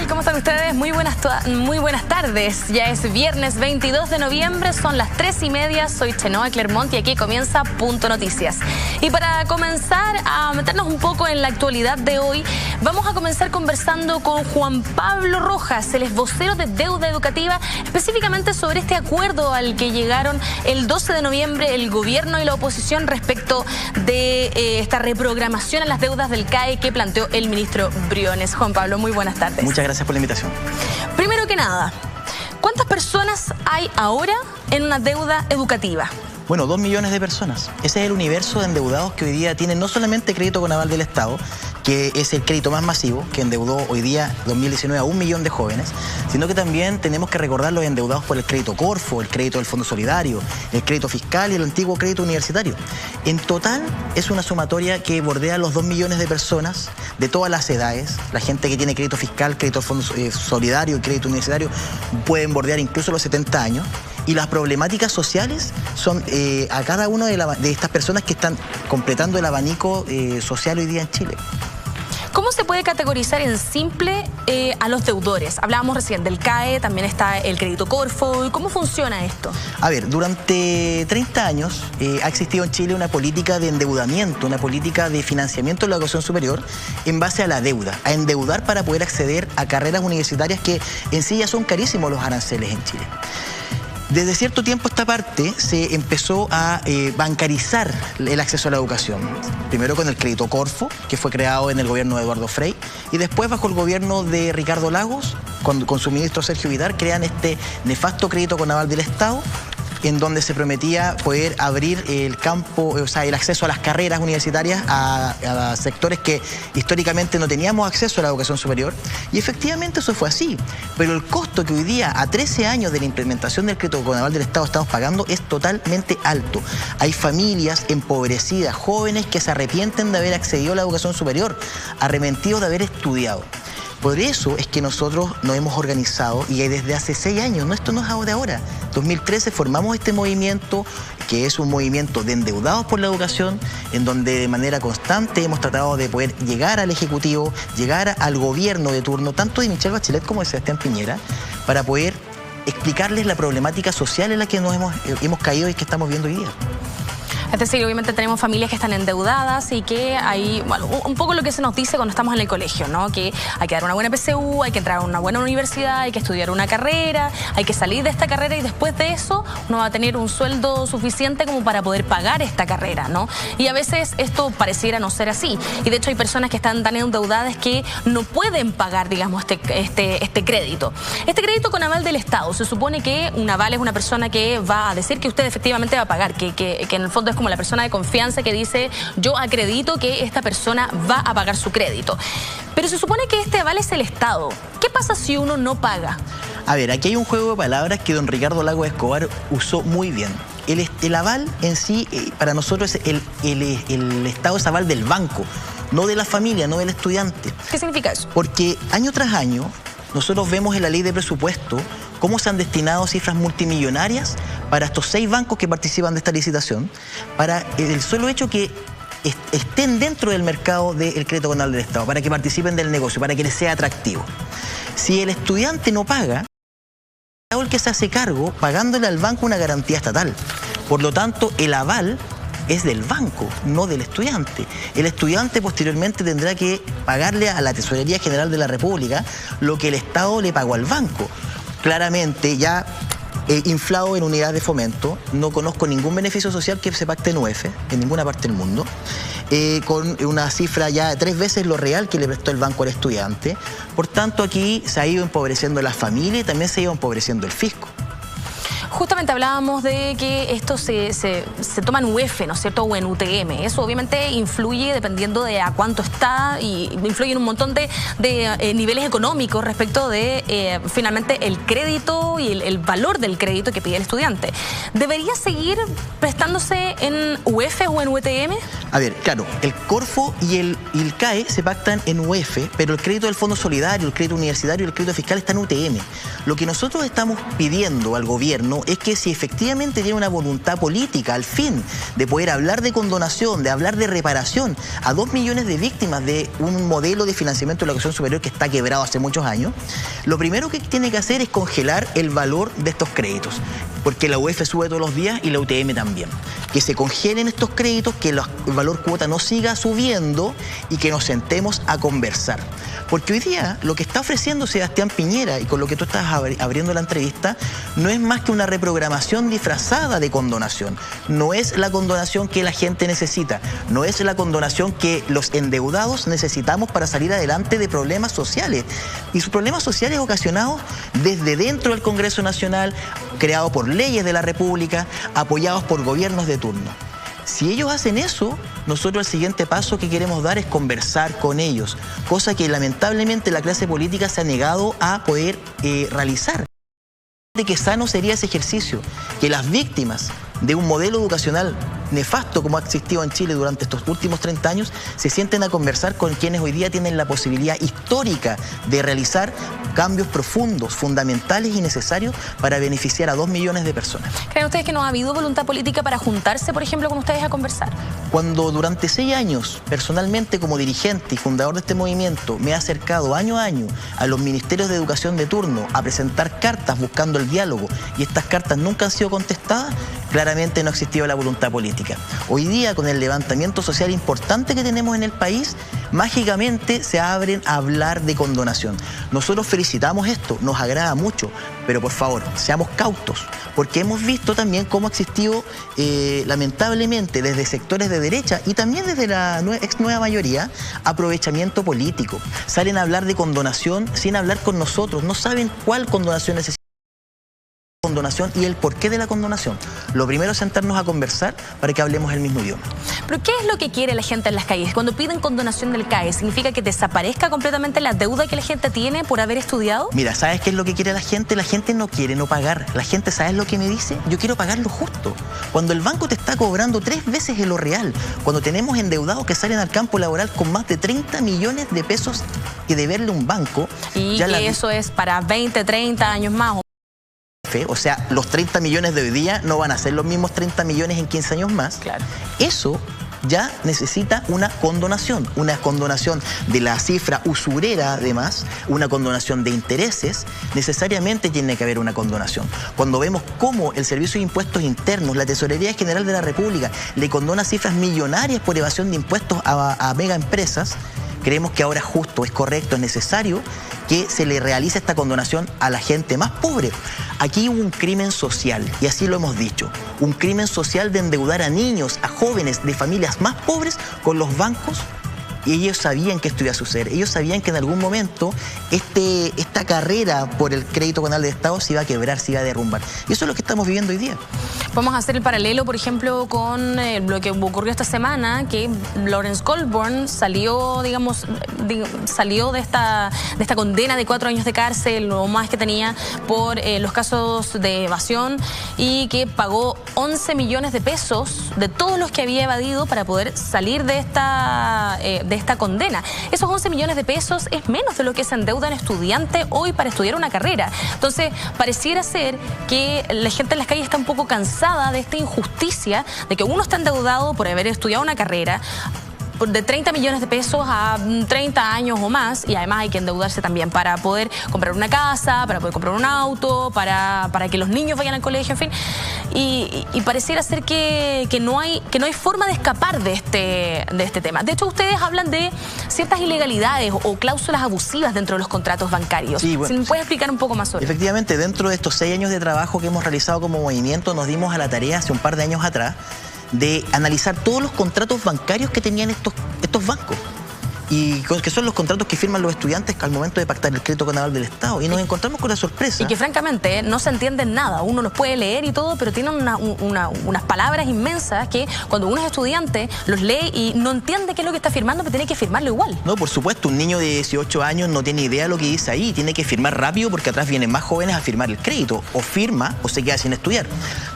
tal? ¿Cómo están ustedes? Muy buenas tardes. Ya es viernes 22 de noviembre, son las 3:30. Soy Chenoa Clermont y aquí comienza Punto Noticias. Y para comenzar a meternos un poco en la actualidad de hoy, vamos a comenzar conversando con Juan Pablo Rojas, el vocero de Deuda Educativa, específicamente sobre este acuerdo al que llegaron el 12 de noviembre el gobierno y la oposición respecto de esta reprogramación a las deudas del CAE que planteó el ministro Briones. Juan Pablo, muy buenas tardes. Muchas gracias por la invitación. Primero que nada, ¿cuántas personas hay ahora en una deuda educativa? Bueno, 2 millones de personas. Ese es el universo de endeudados que hoy día tienen no solamente crédito con aval del Estado, que es el crédito más masivo, que endeudó hoy día, 2019, a 1 millón de jóvenes, sino que también tenemos que recordar los endeudados por el crédito Corfo, el crédito del Fondo Solidario, el crédito fiscal y el antiguo crédito universitario. En total, es una sumatoria que bordea los 2 millones de personas de todas las edades. La gente que tiene crédito fiscal, crédito del Fondo Solidario y crédito universitario pueden bordear incluso los 70 años. Y las problemáticas sociales son a cada una de estas personas que están completando el abanico social hoy día en Chile. ¿Cómo se puede categorizar en simple a los deudores? Hablábamos recién del CAE, también está el crédito Corfo. ¿Cómo funciona esto? A ver, durante 30 años ha existido en Chile una política de endeudamiento, una política de financiamiento de la educación superior en base a la deuda, a endeudar para poder acceder a carreras universitarias que en sí ya son carísimos los aranceles en Chile. Desde cierto tiempo esta parte se empezó a bancarizar el acceso a la educación. Primero con el crédito Corfo, que fue creado en el gobierno de Eduardo Frei, y después bajo el gobierno de Ricardo Lagos, con su ministro Sergio Vidal, crean este nefasto crédito con aval del Estado, en donde se prometía poder abrir el campo, o sea, el acceso a las carreras universitarias a sectores que históricamente no teníamos acceso a la educación superior. Y efectivamente eso fue así. Pero el costo que hoy día, a 13 años de la implementación del crédito con aval del Estado, estamos pagando es totalmente alto. Hay familias empobrecidas, jóvenes que se arrepienten de haber accedido a la educación superior, arrepentidos de haber estudiado. Por eso es que nosotros nos hemos organizado y desde hace 6 años, no, esto no es de ahora, 2013 formamos este movimiento que es un movimiento de endeudados por la educación, en donde de manera constante hemos tratado de poder llegar al Ejecutivo, llegar al gobierno de turno, tanto de Michelle Bachelet como de Sebastián Piñera, para poder explicarles la problemática social en la que nos hemos caído y que estamos viendo hoy día. Es decir, obviamente tenemos familias que están endeudadas y que hay, bueno, un poco lo que se nos dice cuando estamos en el colegio, ¿no? Que hay que dar una buena PSU, hay que entrar a una buena universidad, hay que estudiar una carrera, hay que salir de esta carrera y después de eso uno va a tener un sueldo suficiente como para poder pagar esta carrera, ¿no? Y a veces esto pareciera no ser así. Y de hecho hay personas que están tan endeudadas que no pueden pagar, digamos, este crédito. Este crédito con aval del Estado, se supone que un aval es una persona que va a decir que usted efectivamente va a pagar, que en el fondo es como la persona de confianza que dice yo acredito que esta persona va a pagar su crédito. Pero se supone que este aval es el Estado. ¿Qué pasa si uno no paga? A ver, aquí hay un juego de palabras que don Ricardo Lagos Escobar usó muy bien. El aval en sí, para nosotros, el Estado es aval del banco, no de la familia, no del estudiante. ¿Qué significa eso? Porque año tras año nosotros vemos en la ley de presupuesto cómo se han destinado cifras multimillonarias para estos 6 bancos que participan de esta licitación, para el solo hecho que estén dentro del mercado del crédito con aval del Estado, para que participen del negocio, para que les sea atractivo. Si el estudiante no paga, es el que se hace cargo pagándole al banco una garantía estatal. Por lo tanto, el aval es del banco, no del estudiante. El estudiante posteriormente tendrá que pagarle a la Tesorería General de la República lo que el Estado le pagó al banco. Claramente ya inflado en unidades de fomento, no conozco ningún beneficio social que se pacte en UF, en ninguna parte del mundo, con una cifra ya 3 veces lo real que le prestó el banco al estudiante. Por tanto, aquí se ha ido empobreciendo la familia y también se ha ido empobreciendo el fisco. Justamente hablábamos de que esto se toma en UF, ¿no es cierto? O en UTM. Eso obviamente influye dependiendo de a cuánto está y influye en un montón de niveles económicos respecto de finalmente el crédito y el valor del crédito que pide el estudiante. ¿Debería seguir prestándose en UF o en UTM? A ver, claro, el Corfo y el CAE se pactan en UF, pero el crédito del Fondo Solidario, el crédito universitario y el crédito fiscal está en UTM. Lo que nosotros estamos pidiendo al gobierno es que si efectivamente tiene una voluntad política al fin de poder hablar de condonación, de hablar de reparación a 2 millones de víctimas de un modelo de financiamiento de la educación superior que está quebrado hace muchos años, lo primero que tiene que hacer es congelar el valor de estos créditos, porque la UEF sube todos los días y la UTM también. Que se congelen estos créditos, que el valor cuota no siga subiendo y que nos sentemos a conversar. Porque hoy día lo que está ofreciendo Sebastián Piñera, y con lo que tú estás abriendo la entrevista, no es más que una reprogramación disfrazada de condonación. No es la condonación que la gente necesita, no es la condonación que los endeudados necesitamos para salir adelante de problemas sociales. Y sus problemas sociales ocasionados desde dentro del Congreso Nacional, creados por leyes de la República, apoyados por gobiernos de turno. Si ellos hacen eso, nosotros el siguiente paso que queremos dar es conversar con ellos, cosa que lamentablemente la clase política se ha negado a poder realizar. De que sano sería ese ejercicio, que las víctimas de un modelo educacional nefasto como ha existido en Chile durante estos últimos 30 años, se sienten a conversar con quienes hoy día tienen la posibilidad histórica de realizar cambios profundos, fundamentales y necesarios para beneficiar a 2 millones de personas. ¿Creen ustedes que no ha habido voluntad política para juntarse, por ejemplo, con ustedes a conversar? Cuando durante 6 años, personalmente como dirigente y fundador de este movimiento, me he acercado año a año a los ministerios de educación de turno a presentar cartas buscando el diálogo, y estas cartas nunca han sido contestadas, claramente no ha existido la voluntad política. Hoy día, con el levantamiento social importante que tenemos en el país, mágicamente se abren a hablar de condonación. Nosotros felicitamos esto, nos agrada mucho, pero por favor, seamos cautos, porque hemos visto también cómo ha existido, lamentablemente, desde sectores de derecha y también desde la ex nueva mayoría, aprovechamiento político. Salen a hablar de condonación sin hablar con nosotros, no saben cuál condonación necesitan. Condonación y el porqué de la condonación. Lo primero es sentarnos a conversar para que hablemos el mismo idioma. ¿Pero qué es lo que quiere la gente en las calles? Cuando piden condonación del CAE, ¿significa que desaparezca completamente la deuda que la gente tiene por haber estudiado? Mira, ¿sabes qué es lo que quiere la gente? La gente no quiere no pagar. La gente, ¿sabes lo que me dice? Yo quiero pagar lo justo. Cuando el banco te está cobrando 3 veces en lo real, cuando tenemos endeudados que salen al campo laboral con más de 30 millones de pesos que deberle un banco. Y ya que eso es para 20, 30 años más. O sea, los 30 millones de hoy día no van a ser los mismos 30 millones en 15 años más. Claro. Eso ya necesita una condonación de la cifra usurera, además, una condonación de intereses. Necesariamente tiene que haber una condonación. Cuando vemos cómo el Servicio de Impuestos Internos, la Tesorería General de la República, le condona cifras millonarias por evasión de impuestos a mega empresas, creemos que ahora es justo, es correcto, es necesario que se le realice esta condonación a la gente más pobre. Aquí hubo un crimen social, y así lo hemos dicho, un crimen social de endeudar a niños, a jóvenes de familias más pobres con los bancos, y ellos sabían que esto iba a suceder. Ellos sabían que en algún momento esta carrera por el crédito conal del Estado se iba a quebrar, se iba a derrumbar. Y eso es lo que estamos viviendo hoy día. Vamos a hacer el paralelo, por ejemplo, con lo que ocurrió esta semana, que Lawrence Goldborn salió, digamos, salió de esta condena de 4 años de cárcel o más que tenía por los casos de evasión, y que pagó 11 millones de pesos de todos los que había evadido para poder salir de esta condena. Esos 11 millones de pesos es menos de lo que se endeuda un estudiante hoy para estudiar una carrera. Entonces, pareciera ser que la gente en las calles está un poco cansada de esta injusticia, de que uno está endeudado por haber estudiado una carrera de 30 millones de pesos a 30 años o más, y además hay que endeudarse también para poder comprar una casa, para poder comprar un auto, para que los niños vayan al colegio, en fin. Y pareciera ser que no hay forma de escapar de este tema. De hecho, ustedes hablan de ciertas ilegalidades o cláusulas abusivas dentro de los contratos bancarios. Sí, bueno, ¿se me puede explicar un poco más sobre eso? Efectivamente, dentro de estos 6 años de trabajo que hemos realizado como movimiento, nos dimos a la tarea hace un par de años atrás de analizar todos los contratos bancarios que tenían estos bancos, y que son los contratos que firman los estudiantes al momento de pactar el crédito conal del Estado, y nos encontramos con la sorpresa. Y que francamente no se entienden nada, uno los puede leer y todo, pero tienen unas palabras inmensas que cuando uno es estudiante los lee y no entiende qué es lo que está firmando, pero tiene que firmarlo igual. No, por supuesto, un niño de 18 años no tiene idea de lo que dice ahí, tiene que firmar rápido porque atrás vienen más jóvenes a firmar el crédito, o firma o se queda sin estudiar.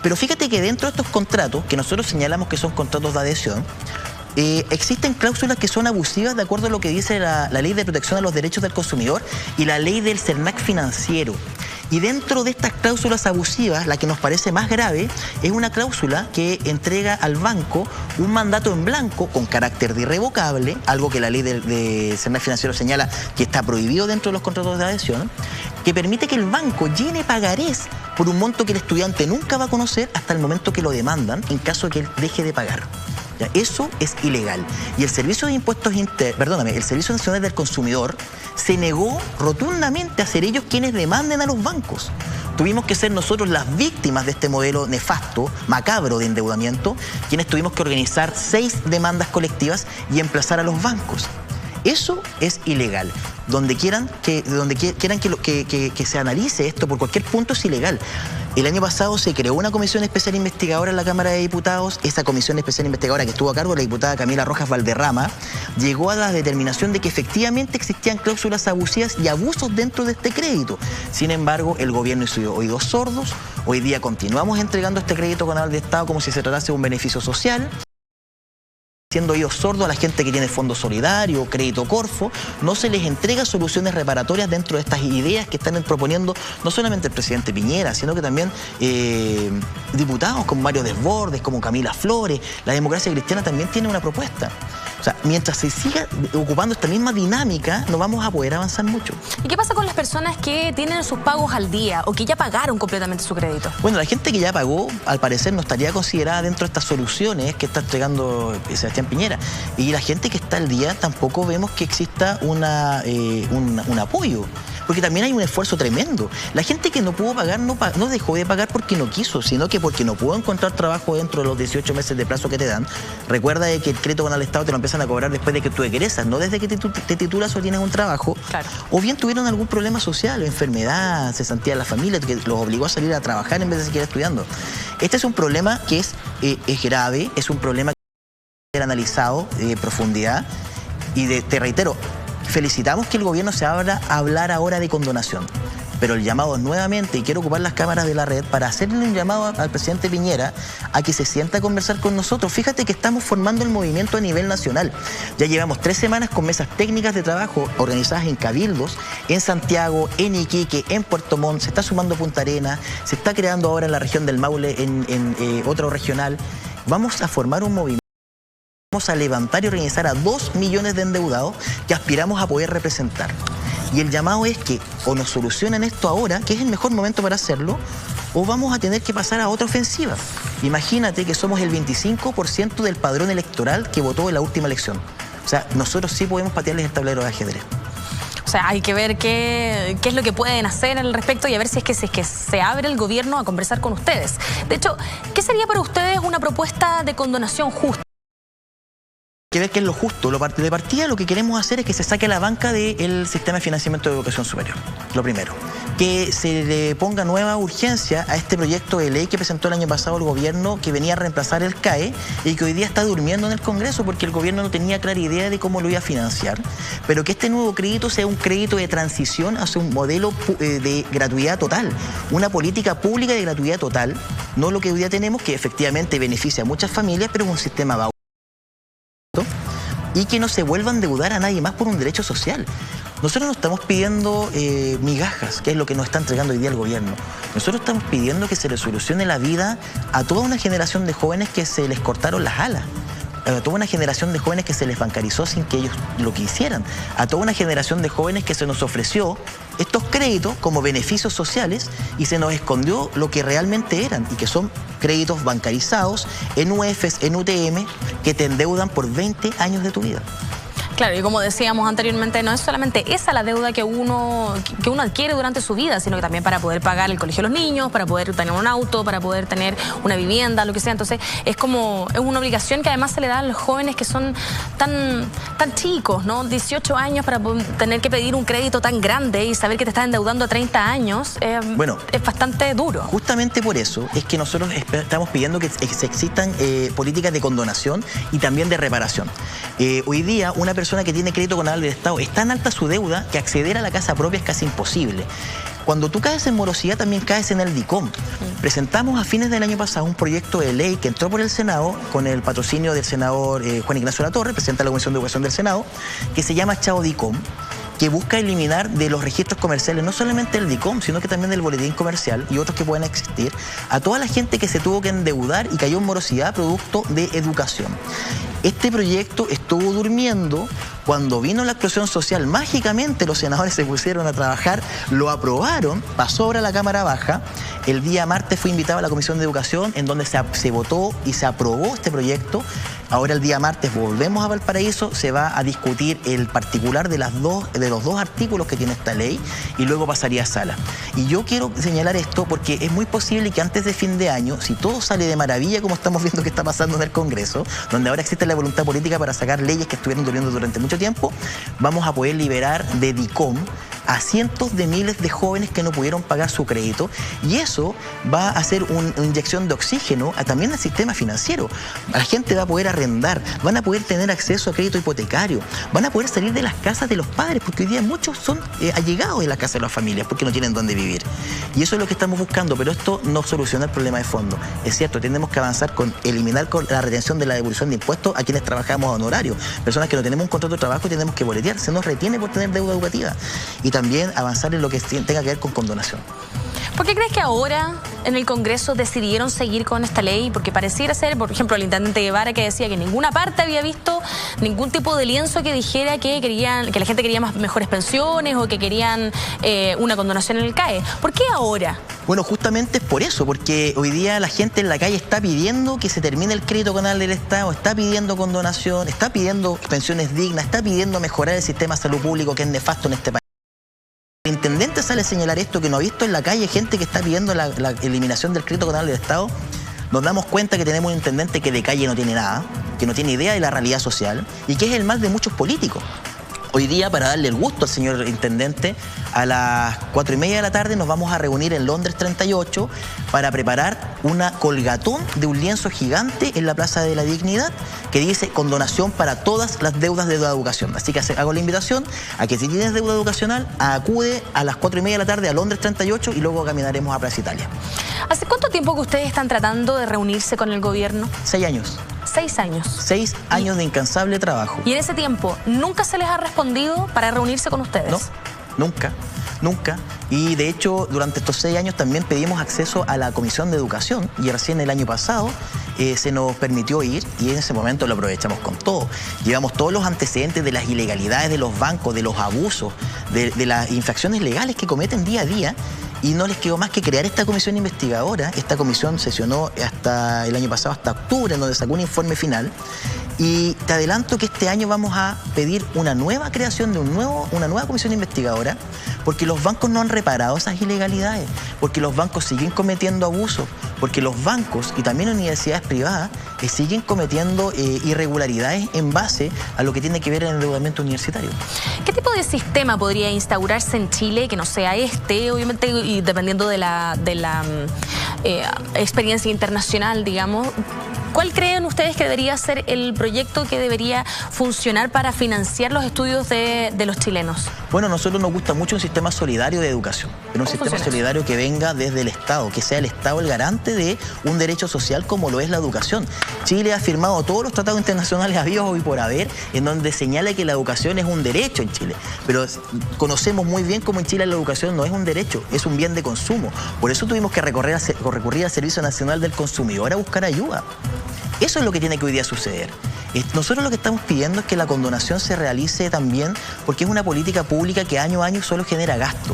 Pero fíjate que dentro de estos contratos, que nosotros señalamos que son contratos de adhesión, existen cláusulas que son abusivas de acuerdo a lo que dice la Ley de Protección de los Derechos del Consumidor y la Ley del CERNAC financiero. Y dentro de estas cláusulas abusivas, la que nos parece más grave es una cláusula que entrega al banco un mandato en blanco con carácter de irrevocable, algo que la ley de servicios financieros señala que está prohibido dentro de los contratos de adhesión, que permite que el banco llene pagarés por un monto que el estudiante nunca va a conocer hasta el momento que lo demandan en caso de que él deje de pagar. ¿Ya? Eso es ilegal. Y el Servicio de Impuestos el Servicio Nacional del Consumidor se negó rotundamente a ser ellos quienes demanden a los bancos. Tuvimos que ser nosotros las víctimas de este modelo nefasto, macabro de endeudamiento, quienes tuvimos que organizar 6 demandas colectivas y emplazar a los bancos. Eso es ilegal. Donde quieran que se analice esto por cualquier punto es ilegal. El año pasado se creó una comisión especial investigadora en la Cámara de Diputados. Esa comisión especial investigadora, que estuvo a cargo de la diputada Camila Rojas Valderrama, llegó a la determinación de que efectivamente existían cláusulas abusivas y abusos dentro de este crédito. Sin embargo, el gobierno hizo oídos sordos. Hoy día continuamos entregando este crédito con aval de Estado como si se tratase de un beneficio social, siendo oídos sordos a la gente que tiene Fondo Solidario, Crédito Corfo. No se les entrega soluciones reparatorias dentro de estas ideas que están proponiendo no solamente el presidente Piñera, sino que también diputados como Mario Desbordes, como Camila Flores. La Democracia Cristiana también tiene una propuesta. O sea, mientras se siga ocupando esta misma dinámica, no vamos a poder avanzar mucho. ¿Y qué pasa con las personas que tienen sus pagos al día o que ya pagaron completamente su crédito? Bueno, la gente que ya pagó, al parecer, no estaría considerada dentro de estas soluciones que está entregando Sebastián Piñera. Y la gente que está al día, tampoco vemos que exista un apoyo. Porque también hay un esfuerzo tremendo. La gente que no pudo pagar no dejó de pagar porque no quiso, sino que porque no pudo encontrar trabajo dentro de los 18 meses de plazo que te dan. Recuerda que el crédito con el Estado te lo empiezan a cobrar después de que tú egresas, no desde que te titulas o tienes un trabajo. Claro. O bien tuvieron algún problema social, enfermedad, cesantía de la familia, que los obligó a salir a trabajar en vez de seguir estudiando. Este es un problema que es grave, es un problema que debe ser analizado de profundidad. Y te reitero, felicitamos que el gobierno se abra a hablar ahora de condonación, pero el llamado es nuevamente, y quiero ocupar las cámaras de la red para hacerle un llamado al presidente Piñera a que se sienta a conversar con nosotros. Fíjate que estamos formando el movimiento a nivel nacional. Ya llevamos 3 semanas con mesas técnicas de trabajo organizadas en cabildos, en Santiago, en Iquique, en Puerto Montt, se está sumando Punta Arenas, se está creando ahora en la región del Maule, en otro regional. Vamos a formar un movimiento. Vamos a levantar y organizar a 2 millones de endeudados que aspiramos a poder representar. Y el llamado es que o nos solucionan esto ahora, que es el mejor momento para hacerlo, o vamos a tener que pasar a otra ofensiva. Imagínate que somos el 25% del padrón electoral que votó en la última elección. O sea, nosotros sí podemos patearles el tablero de ajedrez. O sea, hay que ver qué es lo que pueden hacer al respecto y a ver si es que se abre el gobierno a conversar con ustedes. De hecho, ¿qué sería para ustedes una propuesta de condonación justa? Hay que ver qué es lo justo. De partida lo que queremos hacer es que se saque a la banca del sistema de financiamiento de educación superior. Lo primero. Que se le ponga nueva urgencia a este proyecto de ley que presentó el año pasado el gobierno, que venía a reemplazar el CAE y que hoy día está durmiendo en el Congreso porque el gobierno no tenía clara idea de cómo lo iba a financiar. Pero que este nuevo crédito sea un crédito de transición hacia un modelo de gratuidad total. Una política pública de gratuidad total. No lo que hoy día tenemos, que efectivamente beneficia a muchas familias, pero es un sistema bajo. Y que no se vuelva a endeudar a nadie más por un derecho social. Nosotros no estamos pidiendo migajas, que es lo que nos está entregando hoy día el gobierno. Nosotros estamos pidiendo que se le solucione la vida a toda una generación de jóvenes que se les cortaron las alas. A toda una generación de jóvenes que se les bancarizó sin que ellos lo quisieran. A toda una generación de jóvenes que se nos ofreció estos créditos como beneficios sociales y se nos escondió lo que realmente eran, y que son créditos bancarizados en UEFs, en UTM, que te endeudan por 20 años de tu vida. Claro, y como decíamos anteriormente, no es solamente esa la deuda que uno adquiere durante su vida, sino que también para poder pagar el colegio de los niños, para poder tener un auto, para poder tener una vivienda, lo que sea. Entonces es una obligación que además se le da a los jóvenes que son tan chicos, ¿no? 18 años para tener que pedir un crédito tan grande y saber que te estás endeudando a 30 años, bueno, es bastante duro. Justamente por eso es que nosotros estamos pidiendo que existan políticas de condonación y también de reparación. Hoy día una persona que tiene crédito con aval del Estado es tan alta su deuda que acceder a la casa propia es casi imposible. Cuando tú caes en morosidad también caes en el DICOM. Presentamos a fines del año pasado un proyecto de ley que entró por el Senado con el patrocinio del senador Juan Ignacio Latorre, presidente de la Comisión de Educación del Senado, que se llama Chao DICOM, que busca eliminar de los registros comerciales, no solamente el DICOM, sino que también del boletín comercial y otros que puedan existir, a toda la gente que se tuvo que endeudar y cayó en morosidad producto de educación. Este proyecto estuvo durmiendo. Cuando vino la explosión social, mágicamente los senadores se pusieron a trabajar, lo aprobaron, pasó ahora a la Cámara Baja. El día martes fue invitado a la Comisión de Educación, en donde se votó y se aprobó este proyecto. Ahora el día martes volvemos a Valparaíso, se va a discutir el particular de los dos artículos que tiene esta ley y luego pasaría a sala. Y yo quiero señalar esto porque es muy posible que antes de fin de año, si todo sale de maravilla como estamos viendo que está pasando en el Congreso, donde ahora existe la voluntad política para sacar leyes que estuvieron durmiendo durante mucho tiempo, vamos a poder liberar de DICOM a cientos de miles de jóvenes que no pudieron pagar su crédito, y eso va a hacer una inyección de oxígeno también al sistema financiero. La gente va a poder arrendar, van a poder tener acceso a crédito hipotecario, van a poder salir de las casas de los padres, porque hoy día muchos son allegados de la casa de las familias porque no tienen dónde vivir. Y eso es lo que estamos buscando, pero esto no soluciona el problema de fondo. Es cierto, tenemos que avanzar con eliminar la retención de la devolución de impuestos a quienes trabajamos a honorario, personas que no tenemos un contrato de trabajo y tenemos que boletear, se nos retiene por tener deuda educativa. Y también avanzar en lo que tenga que ver con condonación. ¿Por qué crees que ahora en el Congreso decidieron seguir con esta ley? Porque pareciera ser, por ejemplo, el intendente Guevara, que decía que en ninguna parte había visto ningún tipo de lienzo que dijera que la gente quería mejores pensiones o que querían una condonación en el CAE. ¿Por qué ahora? Bueno, justamente es por eso, porque hoy día la gente en la calle está pidiendo que se termine el crédito canal del Estado, está pidiendo condonación, está pidiendo pensiones dignas, está pidiendo mejorar el sistema de salud público que es nefasto en este país. El intendente sale a señalar esto, que no ha visto en la calle gente que está pidiendo la eliminación del crédito canal del Estado. Nos damos cuenta que tenemos un intendente que de calle no tiene nada, que no tiene idea de la realidad social y que es el mal de muchos políticos. Hoy día, para darle el gusto al señor intendente, a las 4:30 de la tarde nos vamos a reunir en Londres 38 para preparar una colgatón de un lienzo gigante en la Plaza de la Dignidad que dice condonación para todas las deudas de educación. Así que hago la invitación a que si tienes deuda educacional, acude a las 4:30 de la tarde a Londres 38 y luego caminaremos a Plaza Italia. ¿Hace cuánto tiempo que ustedes están tratando de reunirse con el gobierno? 6 años. 6 años. 6 años de incansable trabajo. ¿Y en ese tiempo nunca se les ha respondido para reunirse con ustedes? No, nunca, nunca. Y de hecho, durante estos 6 años también pedimos acceso a la Comisión de Educación y recién el año pasado se nos permitió ir y en ese momento lo aprovechamos con todo. Llevamos todos los antecedentes de las ilegalidades de los bancos, de los abusos, de las infracciones legales que cometen día a día. Y no les quedó más que crear esta comisión investigadora. Esta comisión sesionó hasta el año pasado, hasta octubre, en donde sacó un informe final. Y te adelanto que este año vamos a pedir una nueva creación de una nueva comisión investigadora, porque los bancos no han reparado esas ilegalidades, porque los bancos siguen cometiendo abusos, porque los bancos y también universidades privadas siguen cometiendo irregularidades en base a lo que tiene que ver el endeudamiento universitario. ¿Qué tipo de sistema podría instaurarse en Chile que no sea este, obviamente, y dependiendo de la experiencia internacional, digamos? ¿Cuál creen ustedes que debería ser el proyecto que debería funcionar para financiar los estudios de los chilenos? Bueno, a nosotros nos gusta mucho un sistema solidario de educación, pero un sistema solidario que venga desde el Estado, que sea el Estado el garante de un derecho social como lo es la educación. Chile ha firmado todos los tratados internacionales habidos y por haber, en donde señala que la educación es un derecho en Chile, pero conocemos muy bien cómo en Chile la educación no es un derecho, es un bien de consumo. Por eso tuvimos que recurrir al Servicio Nacional del Consumidor a buscar ayuda. Eso es lo que tiene que hoy día suceder. Nosotros lo que estamos pidiendo es que la condonación se realice también porque es una política pública que año a año solo genera gasto.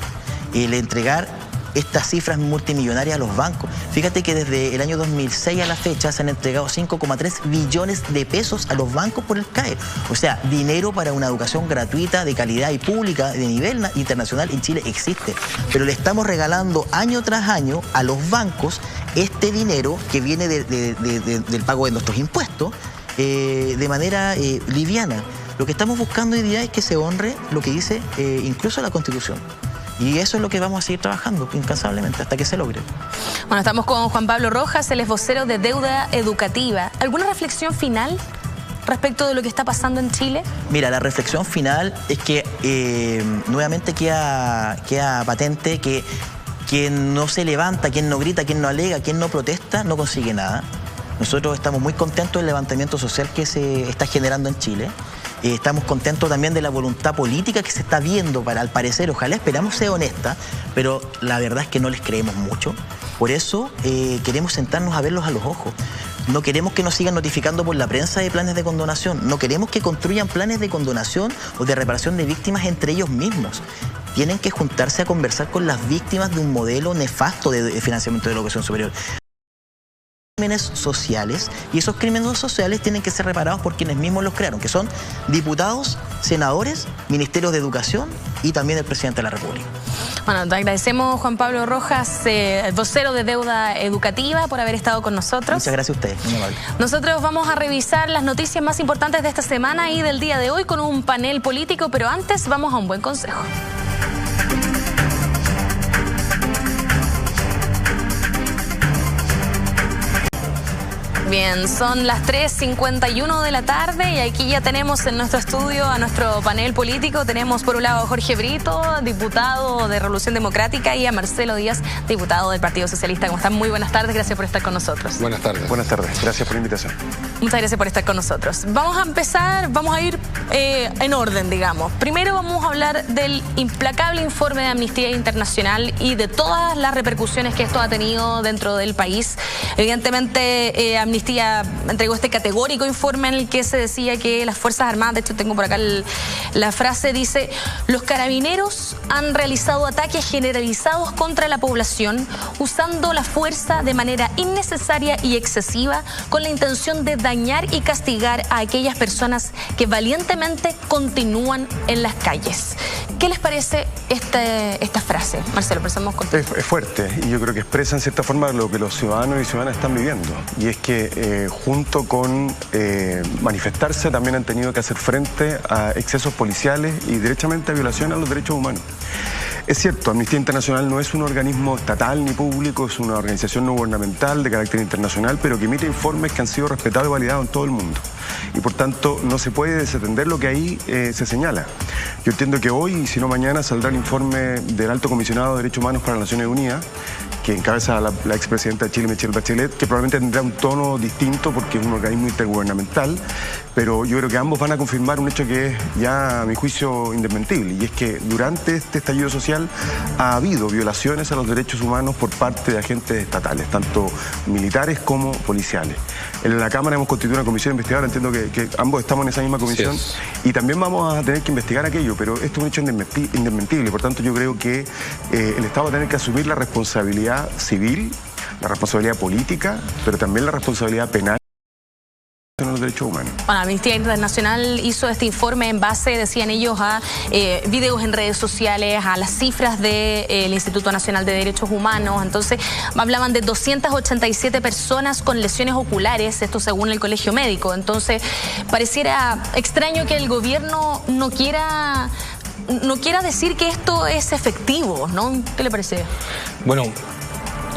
El entregar estas cifras multimillonarias a los bancos. Fíjate que desde el año 2006 a la fecha se han entregado 5,3 billones de pesos a los bancos por el CAE. O sea, dinero para una educación gratuita, de calidad y pública, de nivel internacional en Chile existe. Pero le estamos regalando año tras año a los bancos este dinero que viene del pago de nuestros impuestos de manera liviana. Lo que estamos buscando hoy día es que se honre lo que dice incluso la Constitución. Y eso es lo que vamos a seguir trabajando incansablemente hasta que se logre. Bueno, estamos con Juan Pablo Rojas, él es vocero de Deuda Educativa. ¿Alguna reflexión final respecto de lo que está pasando en Chile? Mira, la reflexión final es que nuevamente queda patente que quien no se levanta, quien no grita, quien no alega, quien no protesta, no consigue nada. Nosotros estamos muy contentos del levantamiento social que se está generando en Chile. Estamos contentos también de la voluntad política que se está viendo para, al parecer, ojalá esperamos sea honesta, pero la verdad es que no les creemos mucho. Por eso queremos sentarnos a verlos a los ojos. No queremos que nos sigan notificando por la prensa de planes de condonación. No queremos que construyan planes de condonación o de reparación de víctimas entre ellos mismos. Tienen que juntarse a conversar con las víctimas de un modelo nefasto de financiamiento de la educación superior. Crímenes sociales, y esos crímenes sociales tienen que ser reparados por quienes mismos los crearon, que son diputados, senadores, ministerios de educación y también el presidente de la República. Bueno, te agradecemos, Juan Pablo Rojas, vocero de Deuda Educativa, por haber estado con nosotros. Muchas gracias a ustedes, muy amable. Nosotros vamos a revisar las noticias más importantes de esta semana y del día de hoy con un panel político, pero antes vamos a un buen consejo. Bien, son las 3:51 de la tarde y aquí ya tenemos en nuestro estudio a nuestro panel político. Tenemos por un lado a Jorge Brito, diputado de Revolución Democrática, y a Marcelo Díaz, diputado del Partido Socialista. ¿Cómo están? Muy buenas tardes, gracias por estar con nosotros. Buenas tardes. Buenas tardes, gracias por la invitación. Muchas gracias por estar con nosotros. Vamos a empezar, vamos a ir en orden, digamos. Primero vamos a hablar del implacable informe de Amnistía Internacional y de todas las repercusiones que esto ha tenido dentro del país. Evidentemente, Amnistía entregó este categórico informe en el que se decía que las Fuerzas Armadas, de hecho tengo por acá la frase, dice: los carabineros han realizado ataques generalizados contra la población usando la fuerza de manera innecesaria y excesiva con la intención de dañar y castigar a aquellas personas que valientemente continúan en las calles. ¿Qué les parece esta frase? Marcelo, empezamos contigo. Es fuerte y yo creo que expresa en cierta forma lo que los ciudadanos y ciudadanas están viviendo. Y es que junto con manifestarse también han tenido que hacer frente a excesos policiales y derechamente a violación a los derechos humanos. Es cierto, Amnistía Internacional no es un organismo estatal ni público, es una organización no gubernamental de carácter internacional, pero que emite informes que han sido respetados y validados en todo el mundo. Y por tanto no se puede desatender lo que ahí se señala. Yo entiendo que hoy, y si no mañana, saldrá el informe del Alto Comisionado de Derechos Humanos para las Naciones Unidas, que encabeza la expresidenta de Chile, Michelle Bachelet, que probablemente tendrá un tono distinto porque es un organismo intergubernamental, pero yo creo que ambos van a confirmar un hecho que es ya, a mi juicio, indesmentible, y es que durante este estallido social ha habido violaciones a los derechos humanos por parte de agentes estatales, tanto militares como policiales. En la Cámara hemos constituido una comisión investigadora, entiendo que ambos estamos en esa misma comisión, y también vamos a tener que investigar aquello, pero esto es un hecho indesmentible, por tanto yo creo que el Estado va a tener que asumir la responsabilidad civil, la responsabilidad política, pero también la responsabilidad penal en los derechos humanos. Bueno, Amnistía Internacional hizo este informe en base, decían ellos, a videos en redes sociales, a las cifras del Instituto Nacional de Derechos Humanos. Entonces, hablaban de 287 personas con lesiones oculares, esto según el Colegio Médico. Entonces, pareciera extraño que el gobierno no quiera decir que esto es efectivo, ¿no? ¿Qué le parece? Bueno,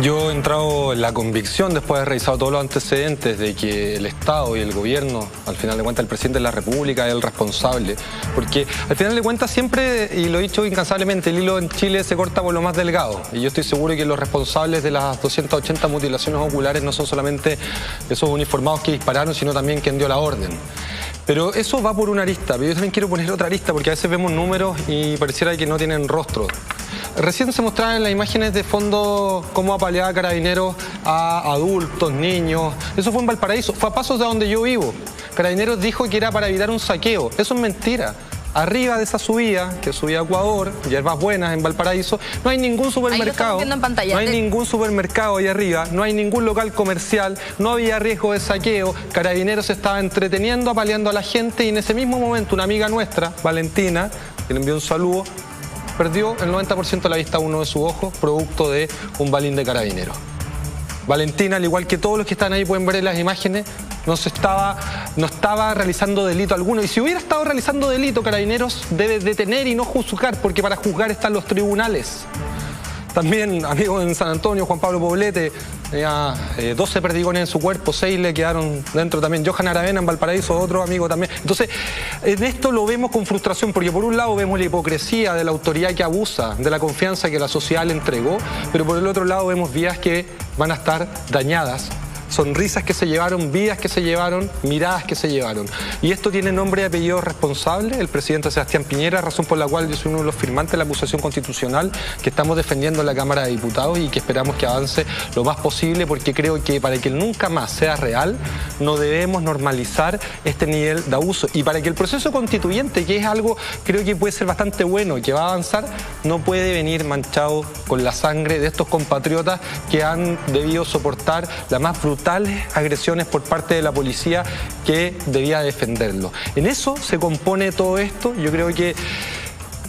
yo he entrado en la convicción, después de haber revisado todos los antecedentes, de que el Estado y el gobierno, al final de cuentas el presidente de la República es el responsable, porque al final de cuentas siempre, y lo he dicho incansablemente, el hilo en Chile se corta por lo más delgado, y yo estoy seguro que los responsables de las 280 mutilaciones oculares no son solamente esos uniformados que dispararon, sino también quien dio la orden. Pero eso va por una arista, pero yo también quiero poner otra arista, porque a veces vemos números y pareciera que no tienen rostro. Recién se mostraban en las imágenes de fondo cómo apaleaba Carabineros a adultos, niños. Eso fue en Valparaíso, fue a pasos de donde yo vivo. Carabineros dijo que era para evitar un saqueo. Eso es mentira. Arriba de esa subida, que es subida a Ecuador, Hierbas Buenas en Valparaíso, no hay ningún supermercado. Ahí lo estamos viendo en pantalla. No hay ningún supermercado ahí arriba, no hay ningún local comercial, no había riesgo de saqueo. Carabineros se estaba entreteniendo, apaleando a la gente, y en ese mismo momento una amiga nuestra, Valentina, que le envió un saludo, perdió el 90% de la vista a uno de sus ojos, producto de un balín de Carabineros. Valentina, al igual que todos los que están ahí pueden ver en las imágenes, no estaba realizando delito alguno. Y si hubiera estado realizando delito, Carabineros debe detener y no juzgar, porque para juzgar están los tribunales. También, amigo en San Antonio, Juan Pablo Poblete, tenía 12 perdigones en su cuerpo, 6 le quedaron dentro también. Johan Aravena en Valparaíso, otro amigo también. Entonces, en esto lo vemos con frustración, porque por un lado vemos la hipocresía de la autoridad que abusa de la confianza que la sociedad le entregó, pero por el otro lado vemos vías que van a estar dañadas sonrisas que se llevaron, vidas que se llevaron, miradas que se llevaron. Y esto tiene nombre y apellido responsable, el presidente Sebastián Piñera, razón por la cual yo soy uno de los firmantes de la acusación constitucional que estamos defendiendo en la Cámara de Diputados y que esperamos que avance lo más posible, porque creo que para que nunca más sea real no debemos normalizar este nivel de abuso, y para que el proceso constituyente, que es algo creo que puede ser bastante bueno y que va a avanzar, no puede venir manchado con la sangre de estos compatriotas que han debido soportar las más brutales agresiones por parte de la policía que debía defenderlo. En eso se compone todo esto. Yo creo que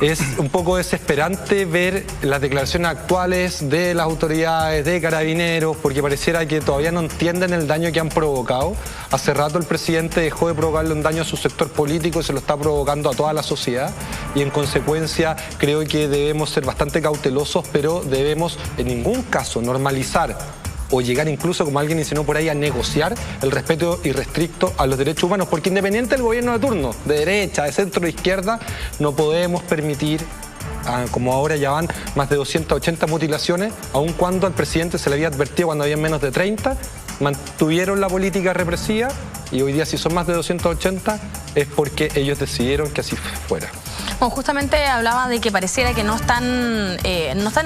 es un poco desesperante ver las declaraciones actuales de las autoridades, de Carabineros, porque pareciera que todavía no entienden el daño que han provocado. Hace rato el presidente dejó de provocarle un daño a su sector político y se lo está provocando a toda la sociedad, y en consecuencia creo que debemos ser bastante cautelosos, pero debemos en ningún caso normalizar o llegar incluso, como alguien insinuó por ahí, a negociar el respeto irrestricto a los derechos humanos, porque independiente del gobierno de turno, de derecha, de centro, de izquierda, no podemos permitir, como ahora ya van más de 280 mutilaciones, aun cuando al presidente se le había advertido cuando había menos de 30, mantuvieron la política represiva, y hoy día si son más de 280 es porque ellos decidieron que así fuera. Bueno, justamente hablaba de que pareciera que no están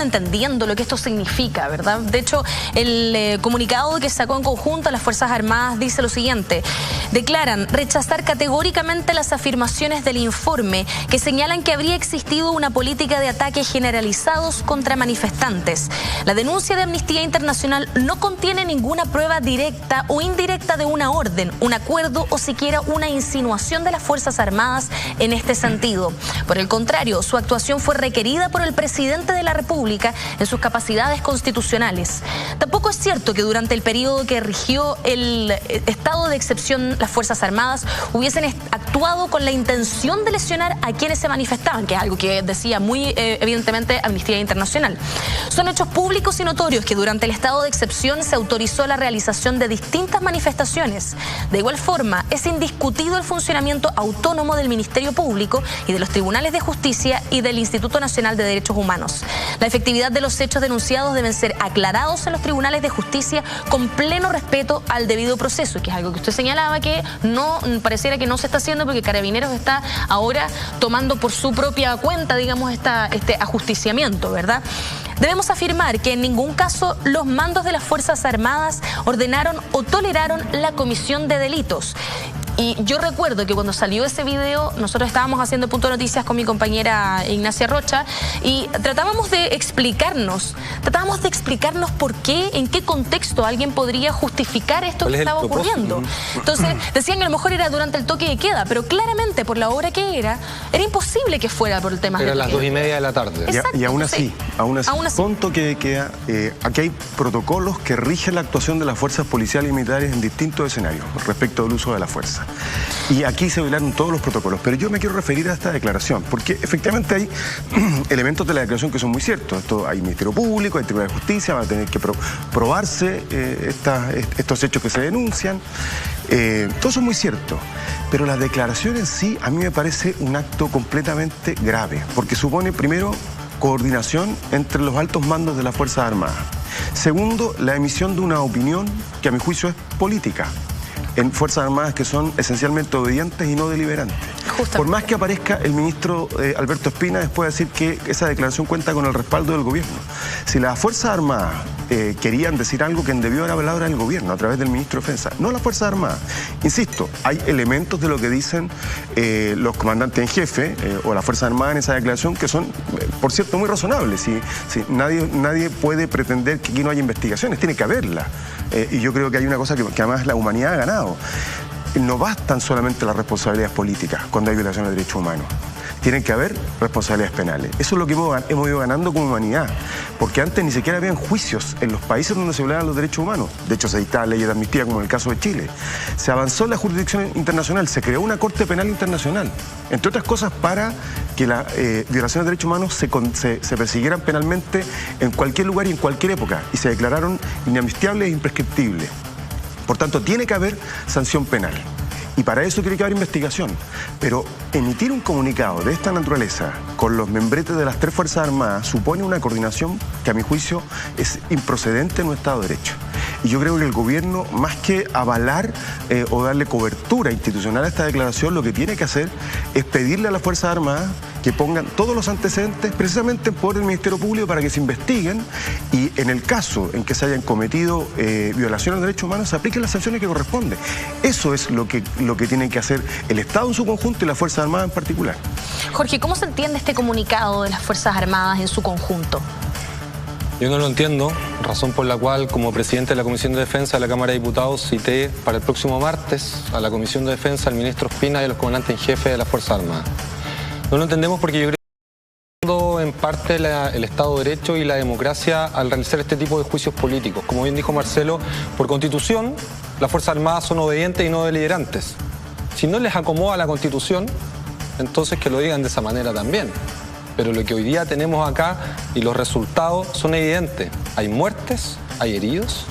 entendiendo lo que esto significa, ¿verdad? De hecho, el comunicado que sacó en conjunto las Fuerzas Armadas dice lo siguiente: declaran rechazar categóricamente las afirmaciones del informe que señalan que habría existido una política de ataques generalizados contra manifestantes. La denuncia de Amnistía Internacional no contiene ninguna prueba directa o indirecta de una orden, un acuerdo o siquiera una insinuación de las Fuerzas Armadas en este sentido. Por el contrario, su actuación fue requerida por el presidente de la República en sus capacidades constitucionales. Tampoco es cierto que durante el periodo que rigió el estado de excepción las Fuerzas Armadas hubiesen actuado con la intención de lesionar a quienes se manifestaban, que es algo que decía muy evidentemente Amnistía Internacional. Son hechos públicos y notorios que durante el estado de excepción se autorizó la realización de distintas manifestaciones. De igual forma, es indiscutido el funcionamiento autónomo del Ministerio Público y de los tribunales de justicia y del Instituto Nacional de Derechos Humanos. La efectividad de los hechos denunciados deben ser aclarados en los tribunales de justicia con pleno respeto al debido proceso, que es algo que usted señalaba que no pareciera que no se está haciendo, porque Carabineros está ahora tomando por su propia cuenta, digamos, este ajusticiamiento, ¿verdad? Debemos afirmar que en ningún caso los mandos de las Fuerzas Armadas ordenaron o toleraron la comisión de delitos. Y yo recuerdo que cuando salió ese video, nosotros estábamos haciendo Punto Noticias con mi compañera Ignacia Rocha y tratábamos de explicarnos por qué, en qué contexto alguien podría justificar esto que estaba ocurriendo. Entonces, decían que a lo mejor era durante el toque de queda, pero claramente por la hora que era imposible que fuera por el tema de las 2:30 de la tarde. Y aún así, punto que queda, aquí hay protocolos que rigen la actuación de las fuerzas policiales y militares en distintos escenarios respecto del uso de la fuerza. Y aquí se violaron todos los protocolos, pero yo me quiero referir a esta declaración, porque efectivamente hay elementos de la declaración que son muy ciertos. Hay Ministerio Público, hay Tribunal de Justicia, van a tener que probarse estos hechos que se denuncian. Todo eso es muy cierto, pero la declaración en sí a mí me parece un acto completamente grave, porque supone, primero, coordinación entre los altos mandos de las Fuerzas Armadas. Segundo, la emisión de una opinión que a mi juicio es política, en Fuerzas Armadas que son esencialmente obedientes y no deliberantes. Justamente. Por más que aparezca el ministro Alberto Espina después de decir que esa declaración cuenta con el respaldo del gobierno. Si las Fuerzas Armadas querían decir algo, que debió haber hablado era el gobierno a través del ministro de Defensa, no las Fuerzas Armadas. Insisto, hay elementos de lo que dicen los comandantes en jefe o las Fuerzas Armadas en esa declaración que son, por cierto, muy razonables. Nadie puede pretender que aquí no haya investigaciones, tiene que haberla. Y yo creo que hay una cosa que además la humanidad ha ganado. No bastan solamente las responsabilidades políticas cuando hay violación de derechos humanos. Tienen que haber responsabilidades penales. Eso es lo que hemos ido ganando como humanidad, porque antes ni siquiera habían juicios en los países donde se violaban los derechos humanos. De hecho, se dictaban leyes de amnistía, como en el caso de Chile. Se avanzó en la jurisdicción internacional, se creó una Corte Penal Internacional, entre otras cosas para que las violaciones de derechos humanos se persiguieran penalmente en cualquier lugar y en cualquier época, y se declararon inamnistiables e imprescriptibles. Por tanto, tiene que haber sanción penal. Y para eso tiene que haber investigación. Pero emitir un comunicado de esta naturaleza con los membretes de las tres Fuerzas Armadas supone una coordinación que a mi juicio es improcedente en un Estado de Derecho. Y yo creo que el gobierno, más que avalar o darle cobertura institucional a esta declaración, lo que tiene que hacer es pedirle a las Fuerzas Armadas que pongan todos los antecedentes precisamente por el Ministerio Público para que se investiguen y en el caso en que se hayan cometido violaciones de derechos humanos se apliquen las sanciones que corresponden. Eso es lo que tiene que hacer el Estado en su conjunto y las Fuerzas Armadas en particular. Jorge, ¿cómo se entiende este comunicado de las Fuerzas Armadas en su conjunto? Yo no lo entiendo, razón por la cual como presidente de la Comisión de Defensa de la Cámara de Diputados cité para el próximo martes a la Comisión de Defensa al ministro Ospina y a los comandantes en jefe de las Fuerzas Armadas. No lo entendemos porque yo creo que en parte el Estado de Derecho y la democracia al realizar este tipo de juicios políticos. Como bien dijo Marcelo, por Constitución las Fuerzas Armadas son obedientes y no deliberantes. Si no les acomoda la Constitución, entonces que lo digan de esa manera también. Pero lo que hoy día tenemos acá y los resultados son evidentes. Hay muertes, hay heridos,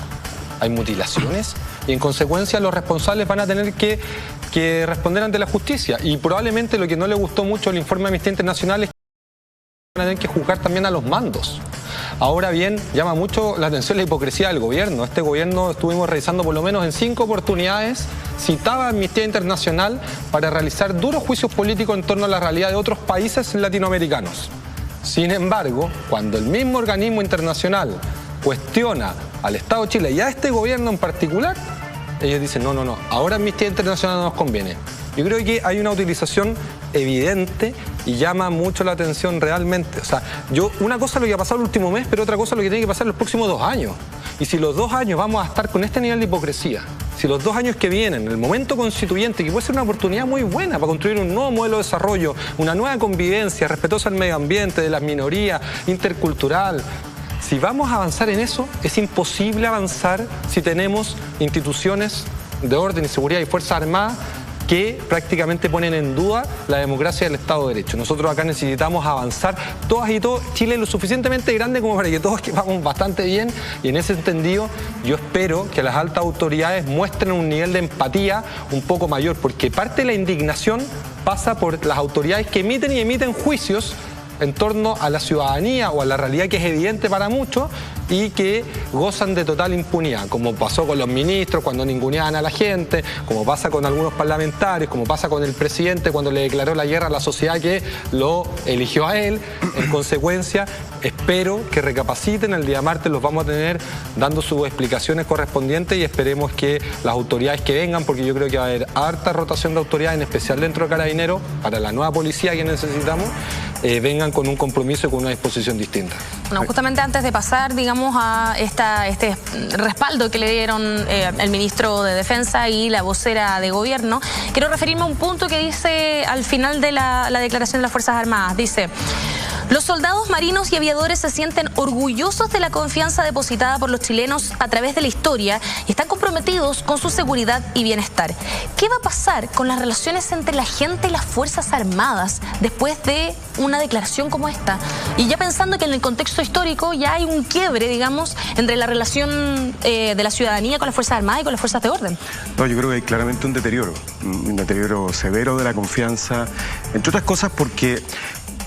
hay mutilaciones y en consecuencia los responsables van a tener que responder ante la justicia. Y probablemente lo que no le gustó mucho al informe de Amnistía Internacional es que van a tener que juzgar también a los mandos. Ahora bien, llama mucho la atención la hipocresía del gobierno. Este gobierno estuvimos revisando por lo menos en 5 oportunidades, citaba a Amnistía Internacional para realizar duros juicios políticos en torno a la realidad de otros países latinoamericanos. Sin embargo, cuando el mismo organismo internacional cuestiona al Estado de Chile y a este gobierno en particular, ellos dicen, no, ahora Amnistía Internacional no nos conviene. Yo creo que hay una utilización evidente y llama mucho la atención realmente. O sea, una cosa es lo que ha pasado el último mes, pero otra cosa es lo que tiene que pasar los próximos 2 años. Y si los 2 años vamos a estar con este nivel de hipocresía, si los 2 años que vienen, el momento constituyente, que puede ser una oportunidad muy buena para construir un nuevo modelo de desarrollo, una nueva convivencia respetuosa al medio ambiente, de las minorías, intercultural, si vamos a avanzar en eso, es imposible avanzar si tenemos instituciones de orden y seguridad y Fuerzas Armadas que prácticamente ponen en duda la democracia y el Estado de Derecho. Nosotros acá necesitamos avanzar todas y todos. Chile es lo suficientemente grande como para que todos vamos bastante bien y en ese entendido yo espero que las altas autoridades muestren un nivel de empatía un poco mayor, porque parte de la indignación pasa por las autoridades que emiten juicios en torno a la ciudadanía o a la realidad que es evidente para muchos y que gozan de total impunidad, como pasó con los ministros cuando ninguneaban a la gente, como pasa con algunos parlamentarios, como pasa con el presidente cuando le declaró la guerra a la sociedad que lo eligió a él. En consecuencia, espero que recapaciten. El día martes los vamos a tener dando sus explicaciones correspondientes y esperemos que las autoridades que vengan, porque yo creo que va a haber harta rotación de autoridades, en especial dentro de Carabineros, para la nueva policía que necesitamos, vengan con un compromiso y con una disposición distinta. Bueno, justamente antes de pasar, digamos, a este respaldo que le dieron el ministro de Defensa y la vocera de Gobierno, quiero referirme a un punto que dice al final de la declaración de las Fuerzas Armadas. Dice: los soldados, marinos y aviadores se sienten orgullosos de la confianza depositada por los chilenos a través de la historia y están comprometidos con su seguridad y bienestar. ¿Qué va a pasar con las relaciones entre la gente y las Fuerzas Armadas después de una declaración como esta? Y ya pensando que en el contexto histórico ya hay un quiebre, digamos, entre la relación de la ciudadanía con las Fuerzas Armadas y con las fuerzas de orden. No, yo creo que hay claramente un deterioro severo de la confianza, entre otras cosas porque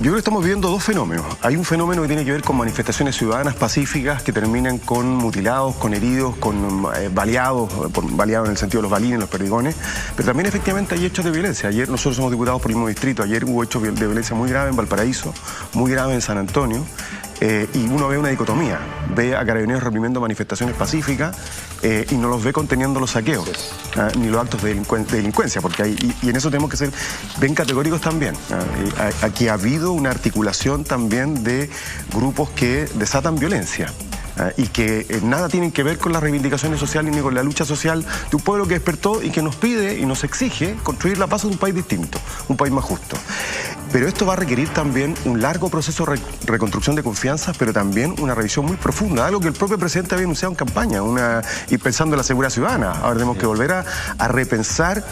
yo creo que estamos viviendo 2 fenómenos. Hay un fenómeno que tiene que ver con manifestaciones ciudadanas pacíficas que terminan con mutilados, con heridos, con baleados en el sentido de los balines, los perdigones, pero también efectivamente hay hechos de violencia. Ayer nosotros somos diputados por el mismo distrito, ayer hubo hechos de violencia muy grave en Valparaíso, muy grave en San Antonio, y uno ve una dicotomía, ve a Carabineros reprimiendo manifestaciones pacíficas y no los ve conteniendo los saqueos, ni los actos de delincuencia, porque y en eso tenemos que ser bien categóricos también. Aquí ha habido una articulación también de grupos que desatan violencia. Y que nada tienen que ver con las reivindicaciones sociales ni con la lucha social de un pueblo que despertó y que nos pide y nos exige construir la paz de un país distinto, un país más justo. Pero esto va a requerir también un largo proceso de reconstrucción de confianza, pero también una revisión muy profunda, algo que el propio presidente había anunciado en campaña, y pensando en la seguridad ciudadana. Ahora tenemos que volver a repensar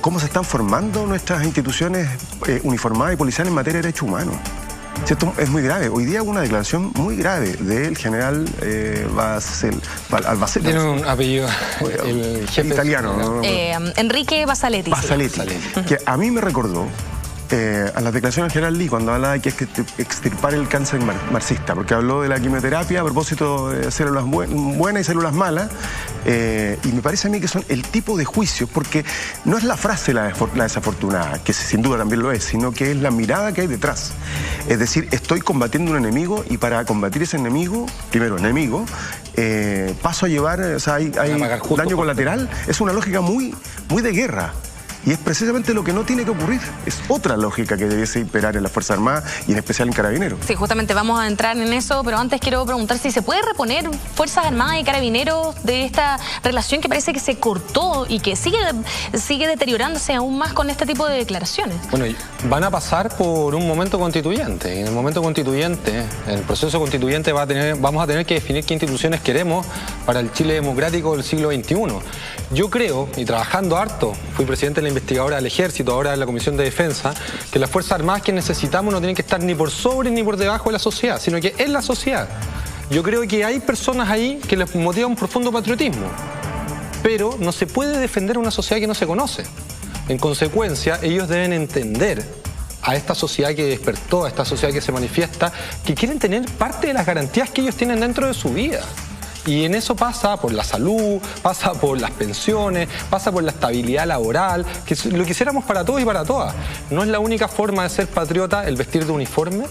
cómo se están formando nuestras instituciones uniformadas y policiales en materia de derechos humanos. Esto es muy grave. Hoy día hubo una declaración muy grave del general Albacete. Tiene un apellido, el jefe italiano. Enrique Basaletti. Que a mí me recordó a las declaraciones del general Lee cuando hablaba de que hay que extirpar el cáncer marxista, porque habló de la quimioterapia a propósito de células buenas y células malas, y me parece a mí que son el tipo de juicios, porque no es la frase la desafortunada, que sin duda también lo es, sino que es la mirada que hay detrás. Es decir, estoy combatiendo un enemigo y para combatir ese enemigo, primero enemigo, paso a llevar, o sea, hay daño colateral. Es una lógica muy de guerra. Y es precisamente lo que no tiene que ocurrir. Es otra lógica que debiese imperar en las Fuerzas Armadas y en especial en Carabineros. Sí, justamente vamos a entrar en eso, pero antes quiero preguntar si se puede reponer Fuerzas Armadas y Carabineros de esta relación que parece que se cortó y que sigue deteriorándose aún más con este tipo de declaraciones. Bueno, van a pasar por un momento constituyente. Y en el momento constituyente, en el proceso constituyente vamos a tener que definir qué instituciones queremos para el Chile democrático del siglo XXI. Yo creo, y trabajando harto, fui presidente de la investigadora del Ejército, ahora en la Comisión de Defensa, que las Fuerzas Armadas que necesitamos no tienen que estar ni por sobre ni por debajo de la sociedad, sino que en la sociedad. Yo creo que hay personas ahí que les motiva un profundo patriotismo, pero no se puede defender una sociedad que no se conoce. En consecuencia, ellos deben entender a esta sociedad que despertó, a esta sociedad que se manifiesta, que quieren tener parte de las garantías que ellos tienen dentro de su vida. Y en eso pasa por la salud, pasa por las pensiones, pasa por la estabilidad laboral, que lo quisiéramos para todos y para todas. No es la única forma de ser patriota el vestir de uniforme,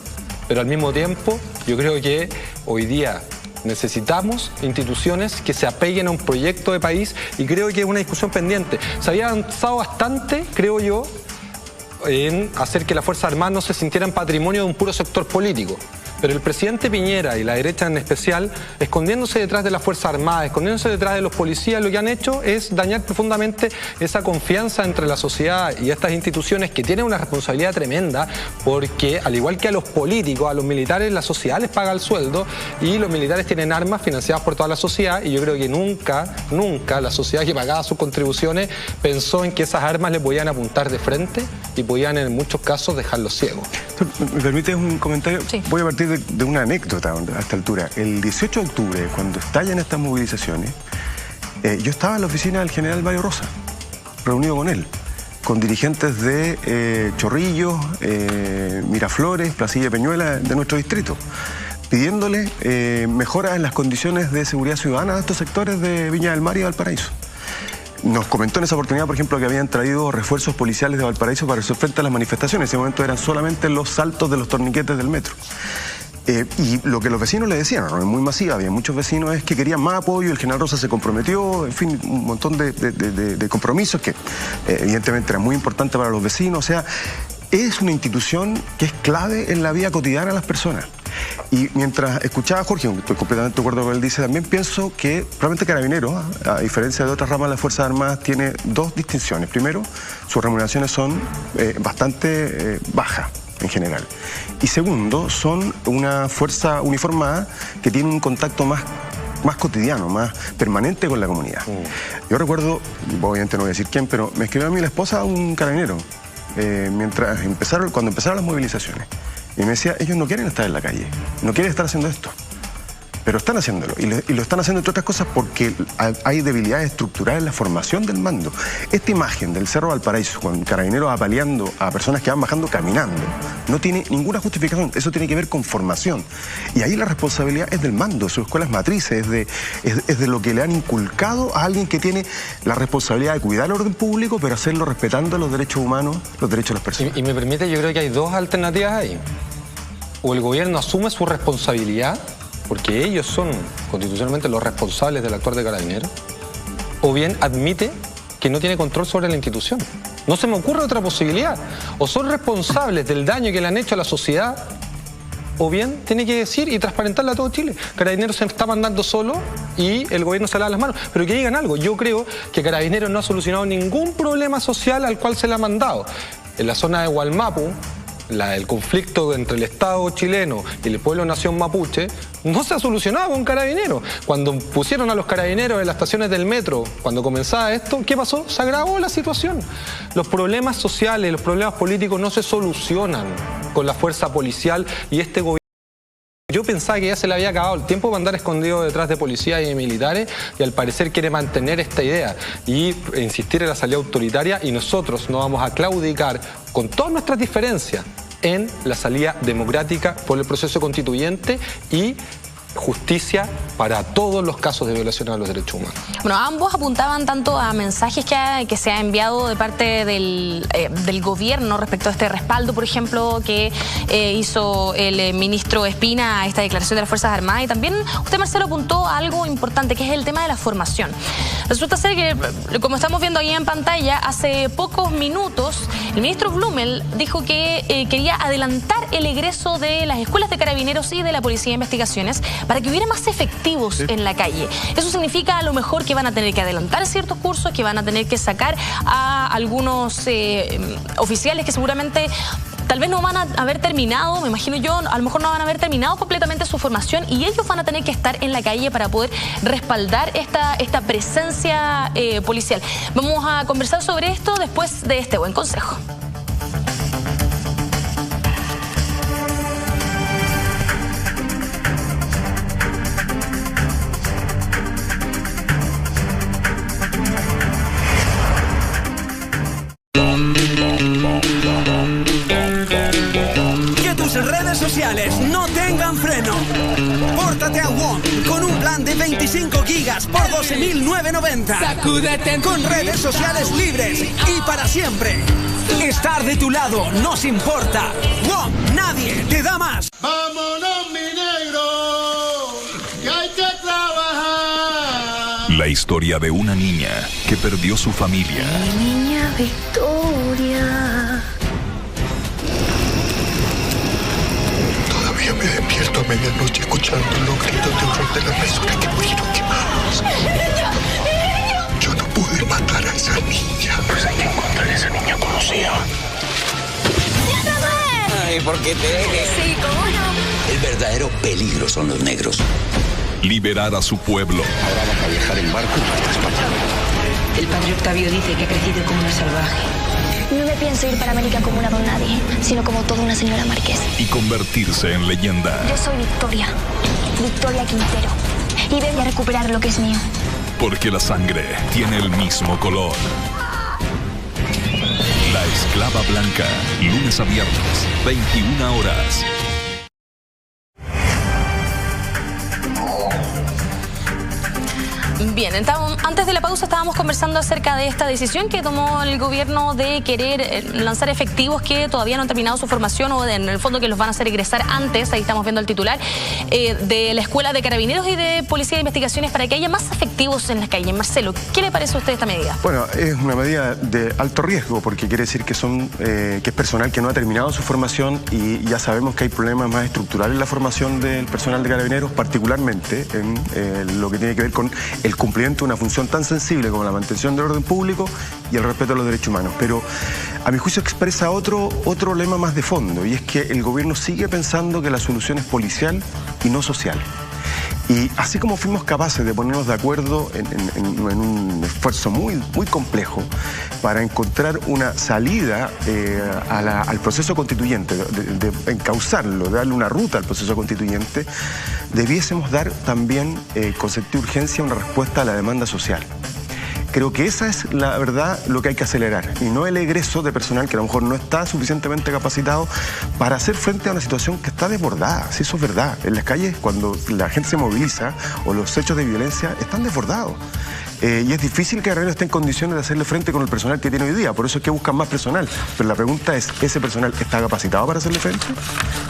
pero al mismo tiempo yo creo que hoy día necesitamos instituciones que se apeguen a un proyecto de país y creo que es una discusión pendiente. Se había avanzado bastante, creo yo, en hacer que las Fuerzas Armadas no se sintieran patrimonio de un puro sector político. Pero el presidente Piñera y la derecha en especial, escondiéndose detrás de las Fuerzas Armadas, escondiéndose detrás de los policías, lo que han hecho es dañar profundamente esa confianza entre la sociedad y estas instituciones que tienen una responsabilidad tremenda, porque al igual que a los políticos, a los militares, la sociedad les paga el sueldo y los militares tienen armas financiadas por toda la sociedad, y yo creo que nunca la sociedad que pagaba sus contribuciones pensó en que esas armas le podían apuntar de frente y podían en muchos casos dejarlos ciegos. ¿Me permites un comentario? Sí. Voy a partir de una anécdota a esta altura. El 18 de octubre, cuando estallan estas movilizaciones, yo estaba en la oficina del general Mario Rosa, reunido con él, con dirigentes de Chorrillos, Miraflores, Placilla y Peñuela de nuestro distrito, pidiéndole mejoras en las condiciones de seguridad ciudadana de estos sectores de Viña del Mar y Valparaíso. Nos comentó en esa oportunidad, por ejemplo, que habían traído refuerzos policiales de Valparaíso para hacer frente a las manifestaciones. En ese momento eran solamente los saltos de los torniquetes del metro. Y lo que los vecinos le decían, ¿no? Muy masiva, había muchos vecinos, es que querían más apoyo, el general Rosa se comprometió, en fin, un montón de compromisos que evidentemente eran muy importantes para los vecinos. O sea, es una institución que es clave en la vida cotidiana de las personas. Y mientras escuchaba a Jorge, estoy completamente de acuerdo con lo que él dice, también pienso que probablemente Carabineros, a diferencia de otras ramas de las Fuerzas Armadas, tiene dos distinciones. Primero, sus remuneraciones son bastante bajas en general. Y segundo, son una fuerza uniformada que tiene un contacto más cotidiano, más permanente con la comunidad. Yo recuerdo, obviamente no voy a decir quién, pero me escribió a mí la esposa a un carabinero cuando empezaron las movilizaciones. Y me decía, ellos no quieren estar en la calle, no quieren estar haciendo esto, pero están haciéndolo. Y lo están haciendo entre otras cosas porque hay debilidades estructurales en la formación del mando. Esta imagen del Cerro Valparaíso, con carabineros apaleando a personas que van bajando caminando, no tiene ninguna justificación. Eso tiene que ver con formación. Y ahí la responsabilidad es del mando, de sus escuelas matrices, es de lo que le han inculcado a alguien que tiene la responsabilidad de cuidar el orden público, pero hacerlo respetando los derechos humanos, los derechos de las personas. Y me permite, yo creo que hay dos alternativas ahí. O el gobierno asume su responsabilidad, porque ellos son constitucionalmente los responsables del actuar de Carabineros, o bien admite que no tiene control sobre la institución. No se me ocurre otra posibilidad. O son responsables del daño que le han hecho a la sociedad, o bien tiene que decir y transparentarle a todo Chile. Carabineros se está mandando solo y el gobierno se lava las manos. Pero que digan algo. Yo creo que Carabineros no ha solucionado ningún problema social al cual se le ha mandado. En la zona de Hualmapu, el conflicto entre el Estado chileno y el pueblo nación mapuche no se ha solucionado con Carabineros. Cuando pusieron a los carabineros en las estaciones del metro, cuando comenzaba esto, ¿qué pasó? Se agravó la situación. Los problemas sociales, los problemas políticos no se solucionan con la fuerza policial y este gobierno Yo pensaba que ya se le había acabado el tiempo para andar escondido detrás de policías y militares, y al parecer quiere mantener esta idea y insistir en la salida autoritaria, y nosotros no vamos a claudicar con todas nuestras diferencias en la salida democrática por el proceso constituyente y justicia para todos los casos de violación a los derechos humanos. Bueno, ambos apuntaban tanto a mensajes que se ha enviado de parte del gobierno respecto a este respaldo, por ejemplo, que hizo el ministro Espina a esta declaración de las Fuerzas Armadas, y también usted, Marcelo, apuntó a algo importante, que es el tema de la formación. Resulta ser que, como estamos viendo ahí en pantalla, hace pocos minutos el ministro Blumel dijo que quería adelantar el egreso de las escuelas de carabineros y de la Policía de Investigaciones para que hubiera más efectivos en la calle. Eso significa a lo mejor que van a tener que adelantar ciertos cursos, que van a tener que sacar a algunos oficiales que seguramente tal vez no van a haber terminado, me imagino yo, a lo mejor no van a haber terminado completamente su formación, y ellos van a tener que estar en la calle para poder respaldar esta presencia policial. Vamos a conversar sobre esto después de este buen consejo. Redes sociales no tengan freno. Pórtate a WOM con un plan de 25 gigas por 12.990. Con redes sociales libres y para siempre. Estar de tu lado nos importa. WOM, nadie te da más. Vámonos, mi negro, que hay que trabajar. La historia de una niña que perdió su familia. Mi niña Victoria. Me despierto a medianoche escuchando los gritos de horror de las personas que murieron quemados. Yo no pude matar a esa niña. Pues hay que encontrar a esa niña conocida. Ay, ¿por qué te dejes? Sí, ¿cómo no? El verdadero peligro son los negros. Liberar a su pueblo. Ahora vas a viajar en barco y tú estás para allá. El padre Octavio dice que ha crecido como una salvaje. No me pienso ir para América como una don nadie, sino como toda una señora marquesa. Y convertirse en leyenda. Yo soy Victoria, Victoria Quintero, y vengo a recuperar lo que es mío. Porque la sangre tiene el mismo color. La Esclava Blanca, lunes a viernes, 21 horas. Bien, antes de la pausa estábamos conversando acerca de esta decisión que tomó el gobierno de querer lanzar efectivos que todavía no han terminado su formación, o en el fondo que los van a hacer egresar antes, ahí estamos viendo el titular, de la Escuela de Carabineros y de Policía de Investigaciones, para que haya más efectivos en las calles. Marcelo, ¿qué le parece a usted esta medida? Bueno, es una medida de alto riesgo, porque quiere decir que es personal que no ha terminado su formación, y ya sabemos que hay problemas más estructurales en la formación del personal de Carabineros, particularmente en lo que tiene que ver con el cumplimiento de una función tan sensible como la mantención del orden público y el respeto a los derechos humanos. Pero a mi juicio expresa otro lema más de fondo, y es que el gobierno sigue pensando que la solución es policial y no social. Y así como fuimos capaces de ponernos de acuerdo en un esfuerzo muy complejo para encontrar una salida al proceso constituyente, de encauzarlo, de darle una ruta al proceso constituyente, debiésemos dar también con sentido de urgencia una respuesta a la demanda social. Creo que esa es la verdad, lo que hay que acelerar, y no el egreso de personal que a lo mejor no está suficientemente capacitado para hacer frente a una situación que está desbordada. Si eso es verdad, en las calles cuando la gente se moviliza o los hechos de violencia están desbordados. Y es difícil que Guerrero esté en condiciones de hacerle frente con el personal que tiene hoy día, por eso es que buscan más personal. Pero la pregunta es, ¿ese personal está capacitado para hacerle frente?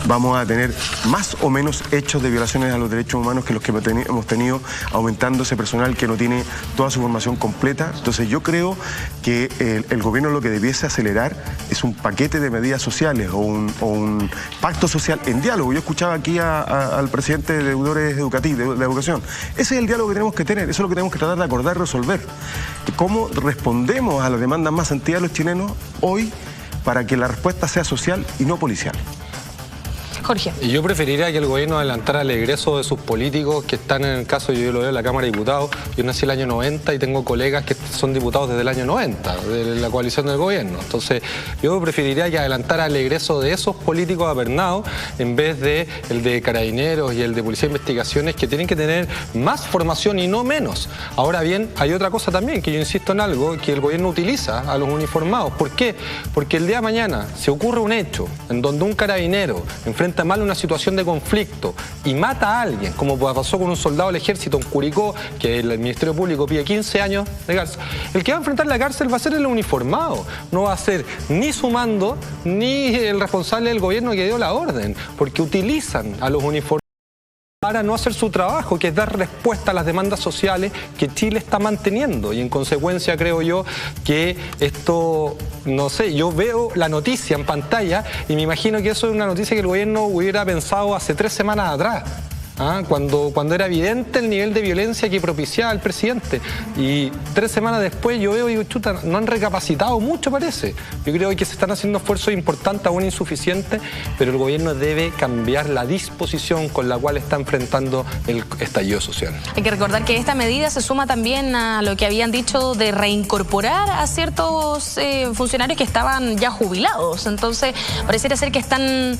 Vamos a tener más o menos hechos de violaciones a los derechos humanos que los que hemos tenido, aumentando ese personal que no tiene toda su formación completa. Entonces yo creo que el gobierno lo que debiese acelerar es un paquete de medidas sociales o un pacto social en diálogo. Yo escuchaba aquí al presidente de deudores educativos, de educación. Ese es el diálogo que tenemos que tener, eso es lo que tenemos que tratar de acordar, resolver. ¿Cómo respondemos a las demandas más sentidas de los chilenos hoy para que la respuesta sea social y no policial? Jorge. Y yo preferiría que el gobierno adelantara el egreso de sus políticos que están en el caso, yo lo veo en la Cámara de Diputados. Yo nací el año 90 y tengo colegas que son diputados desde el año 90, de la coalición del gobierno. Entonces, yo preferiría que adelantara el egreso de esos políticos apernados en vez de el de Carabineros y el de Policía de Investigaciones, que tienen que tener más formación y no menos. Ahora bien, hay otra cosa también, que yo insisto en algo, que el gobierno utiliza a los uniformados. ¿Por qué? Porque el día de mañana, si ocurre un hecho en donde un carabinero enfrenta mal una situación de conflicto y mata a alguien, como pasó con un soldado del ejército en Curicó, que el Ministerio Público pide 15 años de cárcel, el que va a enfrentar la cárcel va a ser el uniformado, no va a ser ni su mando ni el responsable del gobierno que dio la orden, porque utilizan a los uniformados para no hacer su trabajo, que es dar respuesta a las demandas sociales que Chile está manteniendo. Y en consecuencia creo yo que esto, no sé, yo veo la noticia en pantalla y me imagino que eso es una noticia que el gobierno hubiera pensado hace 3 semanas atrás. Cuando era evidente el nivel de violencia que propiciaba el presidente. Y 3 semanas después yo veo y digo, chuta, no han recapacitado mucho, parece. Yo creo que se están haciendo esfuerzos importantes, aún insuficientes, pero el gobierno debe cambiar la disposición con la cual está enfrentando el estallido social. Hay que recordar que esta medida se suma también a lo que habían dicho de reincorporar a ciertos funcionarios que estaban ya jubilados. Entonces, pareciera ser que están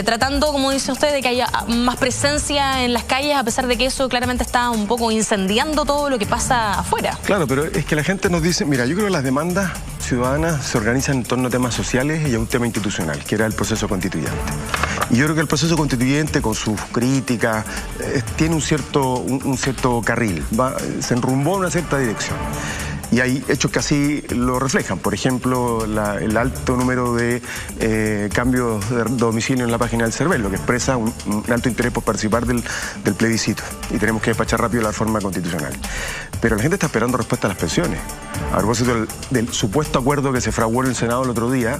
tratando, como dice usted, de que haya más presencia en las calles, a pesar de que eso claramente está un poco incendiando todo lo que pasa afuera. Claro, pero es que la gente nos dice, mira, yo creo que las demandas ciudadanas se organizan en torno a temas sociales y a un tema institucional, que era el proceso constituyente. Y yo creo que el proceso constituyente, con sus críticas, tiene un cierto carril, se enrumbó en una cierta dirección. Y hay hechos que así lo reflejan. Por ejemplo, el alto número de cambios de domicilio en la página del CERVEL, lo que expresa un alto interés por participar del plebiscito. Y tenemos que despachar rápido la reforma constitucional. Pero la gente está esperando respuesta a las pensiones. A propósito del supuesto acuerdo que se fraguó en el Senado el otro día,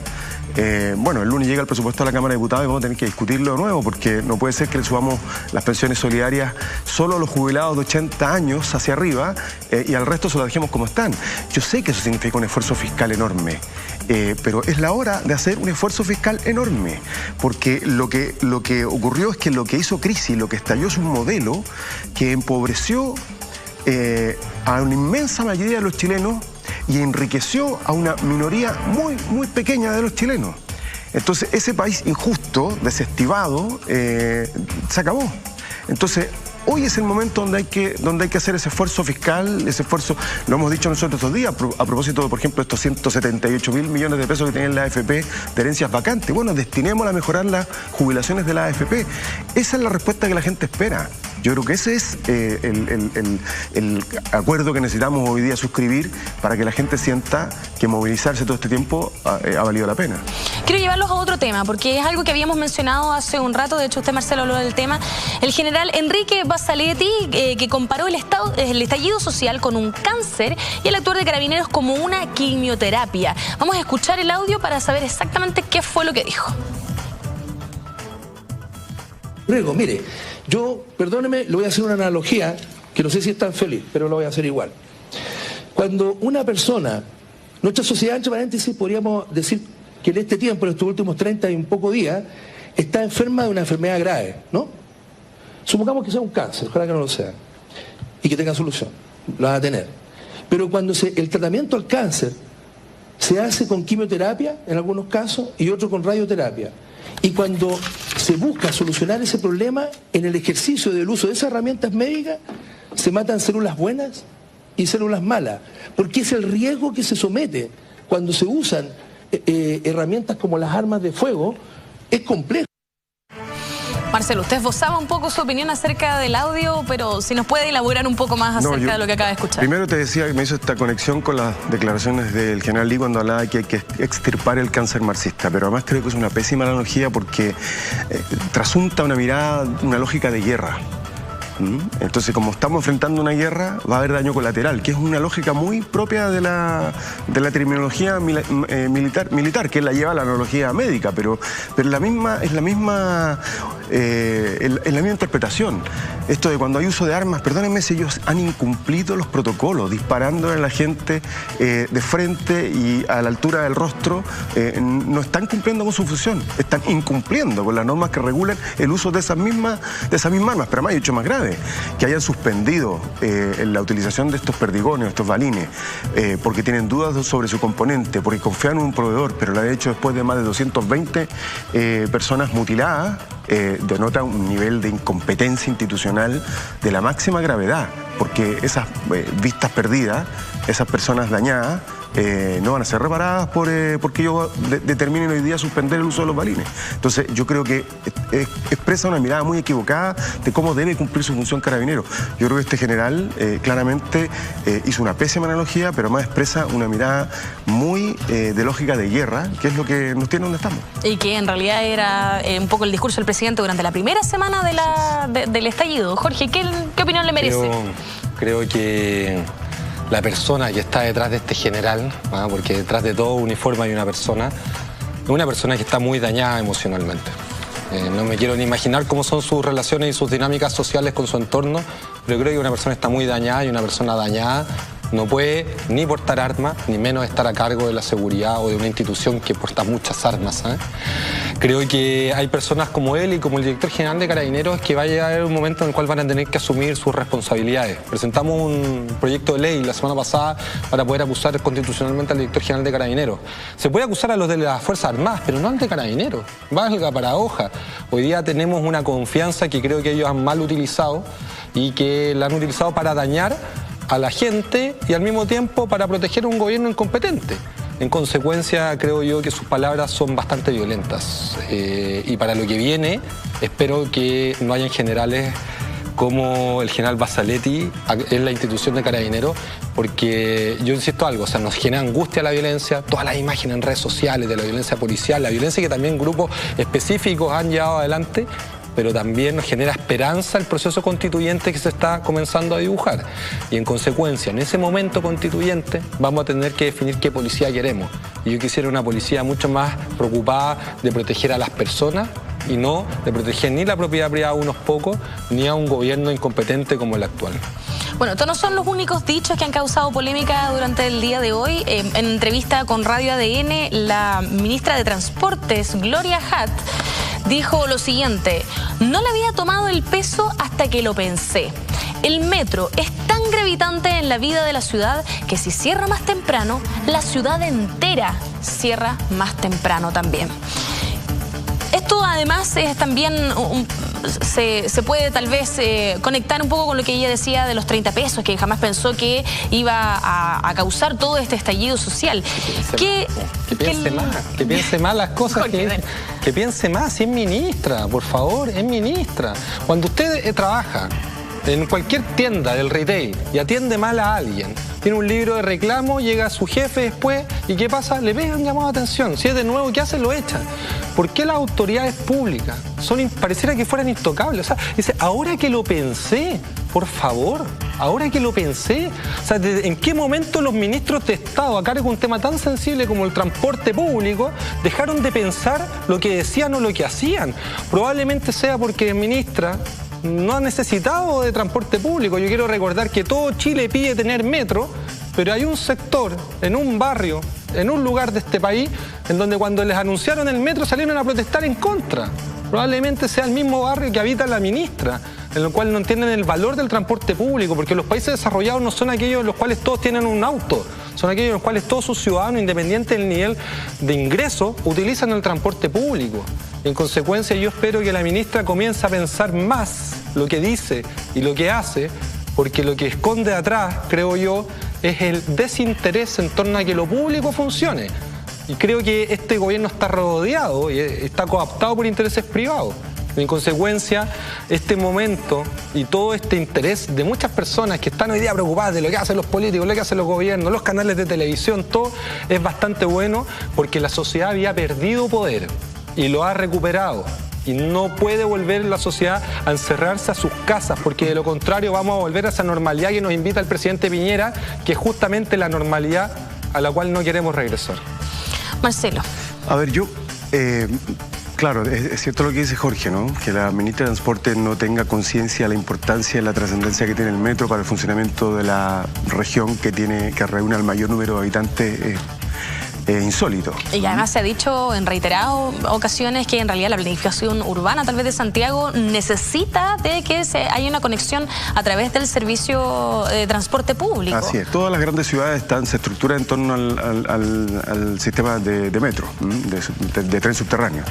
bueno, el lunes llega el presupuesto a la Cámara de Diputados y vamos a tener que discutirlo de nuevo, porque no puede ser que le subamos las pensiones solidarias solo a los jubilados de 80 años hacia arriba y al resto se lo dejemos como están. Yo sé que eso significa un esfuerzo fiscal enorme, pero es la hora de hacer un esfuerzo fiscal enorme, porque lo que ocurrió es que lo que hizo crisis, lo que estalló es un modelo que empobreció a una inmensa mayoría de los chilenos y enriqueció a una minoría muy, muy pequeña de los chilenos. Entonces, ese país injusto, desestimado, se acabó. Entonces, hoy es el momento donde hay que hacer ese esfuerzo fiscal, ese esfuerzo, lo hemos dicho nosotros estos días, a propósito, por ejemplo, estos 178.000 millones de pesos que tienen la AFP de herencias vacantes. Bueno, destinémosla a mejorar las jubilaciones de la AFP. Esa es la respuesta que la gente espera. Yo creo que ese es el acuerdo que necesitamos hoy día suscribir para que la gente sienta que movilizarse todo este tiempo ha valido la pena. Quiero llevarlos a otro tema, porque es algo que habíamos mencionado hace un rato, de hecho usted, Marcelo, habló del tema. El general Enrique Bassaletti, que comparó el estallido social con un cáncer y el actuar de Carabineros como una quimioterapia. Vamos a escuchar el audio para saber exactamente qué fue lo que dijo. Luego, mire, yo, perdóneme, le voy a hacer una analogía, que no sé si es tan feliz, pero lo voy a hacer igual. Cuando una persona, nuestra sociedad, entre paréntesis, podríamos decir que en este tiempo, en estos últimos 30 y un poco días, está enferma de una enfermedad grave, ¿no? Supongamos que sea un cáncer, ojalá que no lo sea, y que tenga solución, lo va a tener. Pero cuando el tratamiento al cáncer se hace con quimioterapia, en algunos casos, y otro con radioterapia, y cuando se busca solucionar ese problema, en el ejercicio del uso de esas herramientas médicas, se matan células buenas y células malas, porque es el riesgo que se somete cuando se usan herramientas como las armas de fuego, es complejo. Marcelo, usted esbozaba un poco su opinión acerca del audio, pero si nos puede elaborar un poco más acerca de lo que acaba de escuchar. Primero te decía que me hizo esta conexión con las declaraciones del general Lee cuando hablaba de que hay que extirpar el cáncer marxista, pero además creo que es una pésima analogía porque trasunta una mirada, una lógica de guerra. Entonces, como estamos enfrentando una guerra, va a haber daño colateral, que es una lógica muy propia de la terminología militar, que la lleva a la analogía médica, pero es la misma interpretación. Esto de cuando hay uso de armas, perdónenme si ellos han incumplido los protocolos, disparando a la gente de frente y a la altura del rostro, no están cumpliendo con su función, están incumpliendo con las normas que regulan el uso de esas mismas armas, pero además hay hecho más grave, que hayan suspendido la utilización de estos perdigones, estos balines, porque tienen dudas sobre su componente, porque confían en un proveedor, pero lo ha hecho después de más de 220 personas mutiladas. Denota un nivel de incompetencia institucional de la máxima gravedad, porque esas vistas perdidas, esas personas dañadas, no van a ser reparadas porque ellos determinen hoy día suspender el uso de los balines. Entonces yo creo que expresa una mirada muy equivocada de cómo debe cumplir su función Carabineros. Yo creo que este general claramente hizo una pésima analogía, pero además expresa una mirada muy de lógica de guerra, que es lo que nos tiene donde estamos. Y que en realidad era un poco el discurso del presidente durante la primera semana del estallido. Jorge, ¿qué opinión le merece? Creo que la persona que está detrás de este general, porque detrás de todo uniforme hay una persona que está muy dañada emocionalmente. No me quiero ni imaginar cómo son sus relaciones y sus dinámicas sociales con su entorno, pero creo que una persona está muy dañada, y una persona dañada no puede ni portar armas, ni menos estar a cargo de la seguridad o de una institución que porta muchas armas. Creo que hay personas como él y como el director general de Carabineros que va a llegar un momento en el cual van a tener que asumir sus responsabilidades. Presentamos un proyecto de ley la semana pasada para poder acusar constitucionalmente al director general de Carabineros. Se puede acusar a los de las Fuerzas Armadas, pero no al de Carabineros. Valga para hoja. Hoy día tenemos una confianza que creo que ellos han mal utilizado y que la han utilizado para dañar a la gente y al mismo tiempo para proteger a un gobierno incompetente. En consecuencia, creo yo que sus palabras son bastante violentas. Y para lo que viene, espero que no hayan generales como el general Basaletti en la institución de Carabineros, porque yo insisto algo, o sea, nos genera angustia la violencia, todas las imágenes en redes sociales de la violencia policial, la violencia que también grupos específicos han llevado adelante, pero también nos genera esperanza el proceso constituyente que se está comenzando a dibujar. Y en consecuencia, en ese momento constituyente, vamos a tener que definir qué policía queremos. Y yo quisiera una policía mucho más preocupada de proteger a las personas y no de proteger ni la propiedad privada a unos pocos, ni a un gobierno incompetente como el actual. Bueno, estos no son los únicos dichos que han causado polémica durante el día de hoy. En entrevista con Radio ADN, la ministra de Transportes, Gloria Hutt, dijo lo siguiente: no le había tomado el peso hasta que lo pensé. El metro es tan gravitante en la vida de la ciudad que si cierra más temprano, la ciudad entera cierra más temprano también. Esto además es también se puede tal vez conectar un poco con lo que ella decía de los 30 pesos, que jamás pensó que iba a causar todo este estallido social. Que piense más las cosas, que piense más, si es ministra, por favor, es ministra. Cuando usted trabaja en cualquier tienda del retail y atiende mal a alguien, tiene un libro de reclamo, llega su jefe después y ¿qué pasa? Le pegan llamado de atención. Si es de nuevo, ¿qué hacen? Lo echan. ¿Por qué las autoridades públicas pareciera que fueran intocables? O sea, dice, ahora que lo pensé, por favor, ahora que lo pensé. O sea, ¿en qué momento los ministros de Estado, a cargo de un tema tan sensible como el transporte público, dejaron de pensar lo que decían o lo que hacían? Probablemente sea porque ministra no ha necesitado de transporte público. Yo quiero recordar que todo Chile pide tener metro, pero hay un sector, en un barrio, en un lugar de este país, en donde cuando les anunciaron el metro salieron a protestar en contra. Probablemente sea el mismo barrio que habita la ministra, en el cual no entienden el valor del transporte público, porque los países desarrollados no son aquellos en los cuales todos tienen un auto, son aquellos en los cuales todos sus ciudadanos, independiente del nivel de ingreso, utilizan el transporte público. En consecuencia, yo espero que la ministra comience a pensar más lo que dice y lo que hace, porque lo que esconde atrás, creo yo, es el desinterés en torno a que lo público funcione. Y creo que este gobierno está rodeado y está cooptado por intereses privados. En consecuencia, este momento y todo este interés de muchas personas que están hoy día preocupadas de lo que hacen los políticos, lo que hacen los gobiernos, los canales de televisión, todo es bastante bueno porque la sociedad había perdido poder y lo ha recuperado. y no puede volver la sociedad a encerrarse a sus casas, porque de lo contrario vamos a volver a esa normalidad que nos invita el presidente Piñera, que es justamente la normalidad a la cual no queremos regresar. Marcelo. A ver, yo... Claro, es cierto lo que dice Jorge, ¿no? Que la ministra de Transporte no tenga conciencia de la importancia y la trascendencia que tiene el metro para el funcionamiento de la región que reúne al mayor número de habitantes. Insólito. Y además se ha dicho en reiteradas ocasiones que en realidad la planificación urbana tal vez de Santiago necesita de que haya una conexión a través del servicio de transporte público. Así es, todas las grandes ciudades se estructuran en torno al sistema de metro, de tren subterráneo.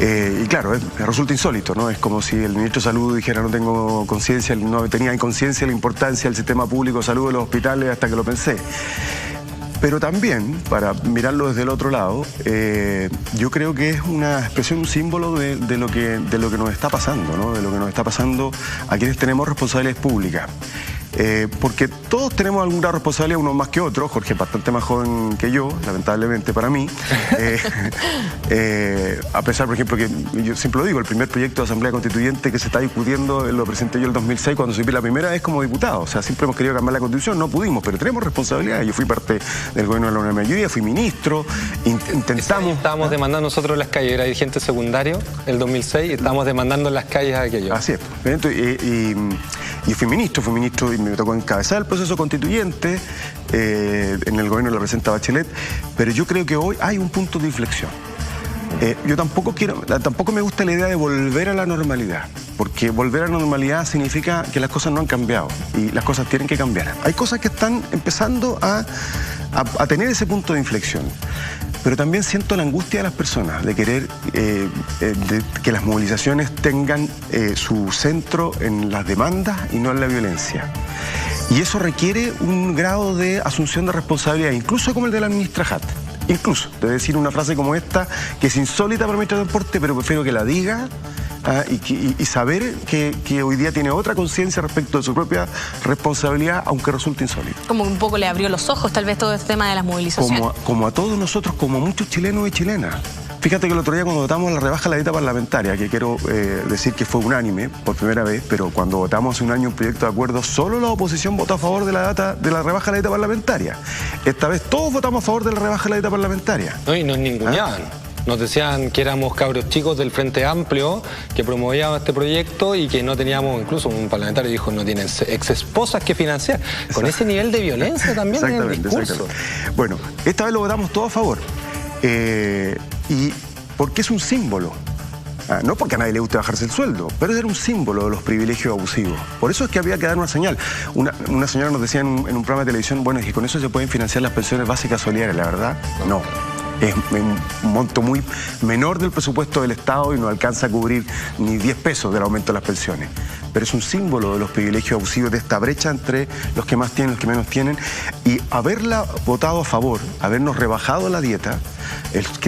Y claro, resulta insólito, ¿no? Es como si el ministro de Salud dijera no tengo conciencia, no tenía conciencia de la importancia del sistema público de salud de los hospitales hasta que lo pensé. Pero también, para mirarlo desde el otro lado, yo creo que es una expresión, un símbolo de lo que nos está pasando, ¿no? De lo que nos está pasando a quienes tenemos responsabilidades públicas. Porque todos tenemos alguna responsabilidad, uno más que otro. Jorge es bastante más joven que yo, lamentablemente para mí. A pesar, por ejemplo, que yo siempre lo digo, el primer proyecto de Asamblea Constituyente que se está discutiendo lo presenté yo en el 2006 cuando subí la primera vez como diputado. O sea, siempre hemos querido cambiar la Constitución, no pudimos, pero tenemos responsabilidad. Yo fui parte del gobierno de la Unión Mayoría, fui ministro, intentamos... Estábamos demandando nosotros las calles, era dirigente secundario el 2006 y estábamos demandando las calles aquello. Así es. Y fui ministro y me tocó encabezar el proceso constituyente, en el gobierno de la presidenta Bachelet, pero yo creo que hoy hay un punto de inflexión. Yo tampoco me gusta la idea de volver a la normalidad, porque volver a la normalidad significa que las cosas no han cambiado y las cosas tienen que cambiar. Hay cosas que están empezando a tener ese punto de inflexión. Pero también siento la angustia de las personas de querer que las movilizaciones tengan su centro en las demandas y no en la violencia. Y eso requiere un grado de asunción de responsabilidad, incluso como el de la ministra Hatt. Incluso, de decir una frase como esta, que es insólita para el ministro de Transporte, pero prefiero que la diga y saber que hoy día tiene otra conciencia respecto de su propia responsabilidad, aunque resulte insólito. Como un poco le abrió los ojos tal vez todo este tema de las movilizaciones. Como a todos nosotros, como a muchos chilenos y chilenas. Fíjate que el otro día cuando votamos la rebaja de la dieta parlamentaria, que quiero decir que fue unánime por primera vez, pero cuando votamos hace un año un proyecto de acuerdo, solo la oposición votó a favor de la rebaja de la dieta parlamentaria. Esta vez todos votamos a favor de la rebaja de la dieta parlamentaria. No, y nos ninguneaban. Nos decían que éramos cabros chicos del Frente Amplio, que promovíamos este proyecto y que no teníamos, incluso un parlamentario dijo, no tienen ex esposas que financiar. Con ese nivel de violencia también en el discurso. Bueno, esta vez lo votamos todos a favor. Y porque es un símbolo. No porque a nadie le guste bajarse el sueldo, pero era un símbolo de los privilegios abusivos. Por eso es que había que dar una señal. Una señora nos decía en un programa de televisión, bueno, es que con eso se pueden financiar las pensiones básicas solidarias. La verdad, no. Es un monto muy menor del presupuesto del Estado y no alcanza a cubrir ni 10 pesos del aumento de las pensiones. Pero es un símbolo de los privilegios abusivos, de esta brecha entre los que más tienen y los que menos tienen. Y haberla votado a favor, habernos rebajado la dieta,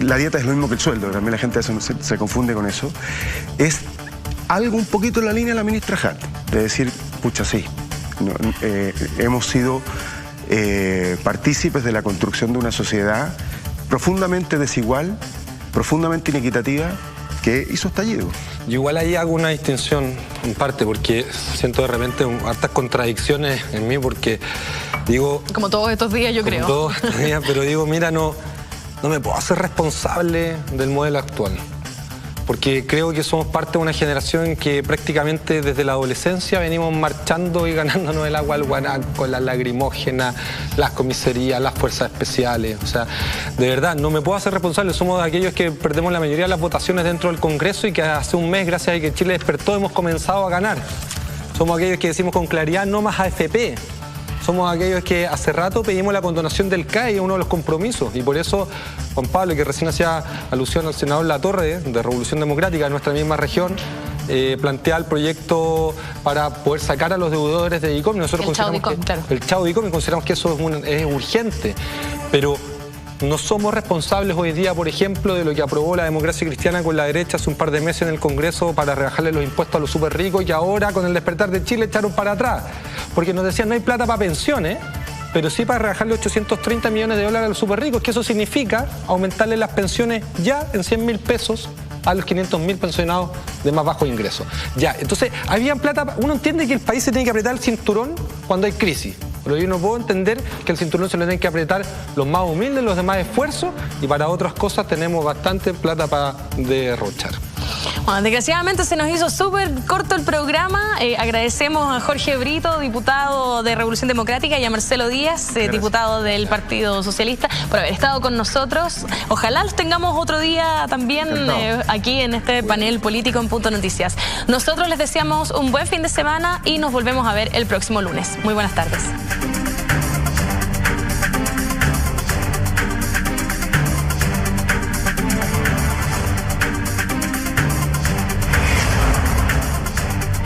la dieta es lo mismo que el sueldo, también la gente se confunde con eso, es algo un poquito en la línea de la ministra Hatt, de decir, pucha, sí, hemos sido partícipes de la construcción de una sociedad profundamente desigual, profundamente inequitativa, que hizo estallido. Yo igual ahí hago una distinción en parte, porque siento de repente hartas contradicciones en mí, porque digo... Como todos estos días, yo creo. Como todos estos días, pero digo, mira, no me puedo hacer responsable del modelo actual. Porque creo que somos parte de una generación que prácticamente desde la adolescencia venimos marchando y ganándonos el agua al guanaco, las lacrimógenas, las comisarías, las fuerzas especiales. O sea, de verdad, no me puedo hacer responsable. Somos aquellos que perdemos la mayoría de las votaciones dentro del Congreso y que hace un mes, gracias a que Chile despertó, hemos comenzado a ganar. Somos aquellos que decimos con claridad no más AFP. Somos aquellos que hace rato pedimos la condonación del CAE, uno de los compromisos. Y por eso, Juan Pablo, que recién hacía alusión al senador Latorre, de Revolución Democrática, de nuestra misma región, plantea el proyecto para poder sacar a los deudores de DICOM. Nosotros el Chavo DICOM, y consideramos que eso es urgente. Pero no somos responsables hoy día, por ejemplo, de lo que aprobó la democracia cristiana con la derecha hace un par de meses en el Congreso para rebajarle los impuestos a los súper ricos, y ahora con el despertar de Chile echaron para atrás. Porque nos decían no hay plata para pensiones, pero sí para rebajarle 830 millones de dólares a los súper ricos, que eso significa aumentarle las pensiones ya en 100.000 pesos a los 500.000 pensionados de más bajos ingresos. Ya, entonces, había plata. Uno entiende que el país se tiene que apretar el cinturón cuando hay crisis. Pero yo no puedo entender que el cinturón se lo tienen que apretar los más humildes, los de más esfuerzo, y para otras cosas tenemos bastante plata para derrochar. Bueno, desgraciadamente se nos hizo súper corto el programa. Agradecemos a Jorge Brito, diputado de Revolución Democrática, y a Marcelo Díaz, diputado del Partido Socialista, por haber estado con nosotros. Ojalá los tengamos otro día también aquí en este panel político en Punto Noticias. Nosotros les deseamos un buen fin de semana y nos volvemos a ver el próximo lunes. Muy buenas tardes.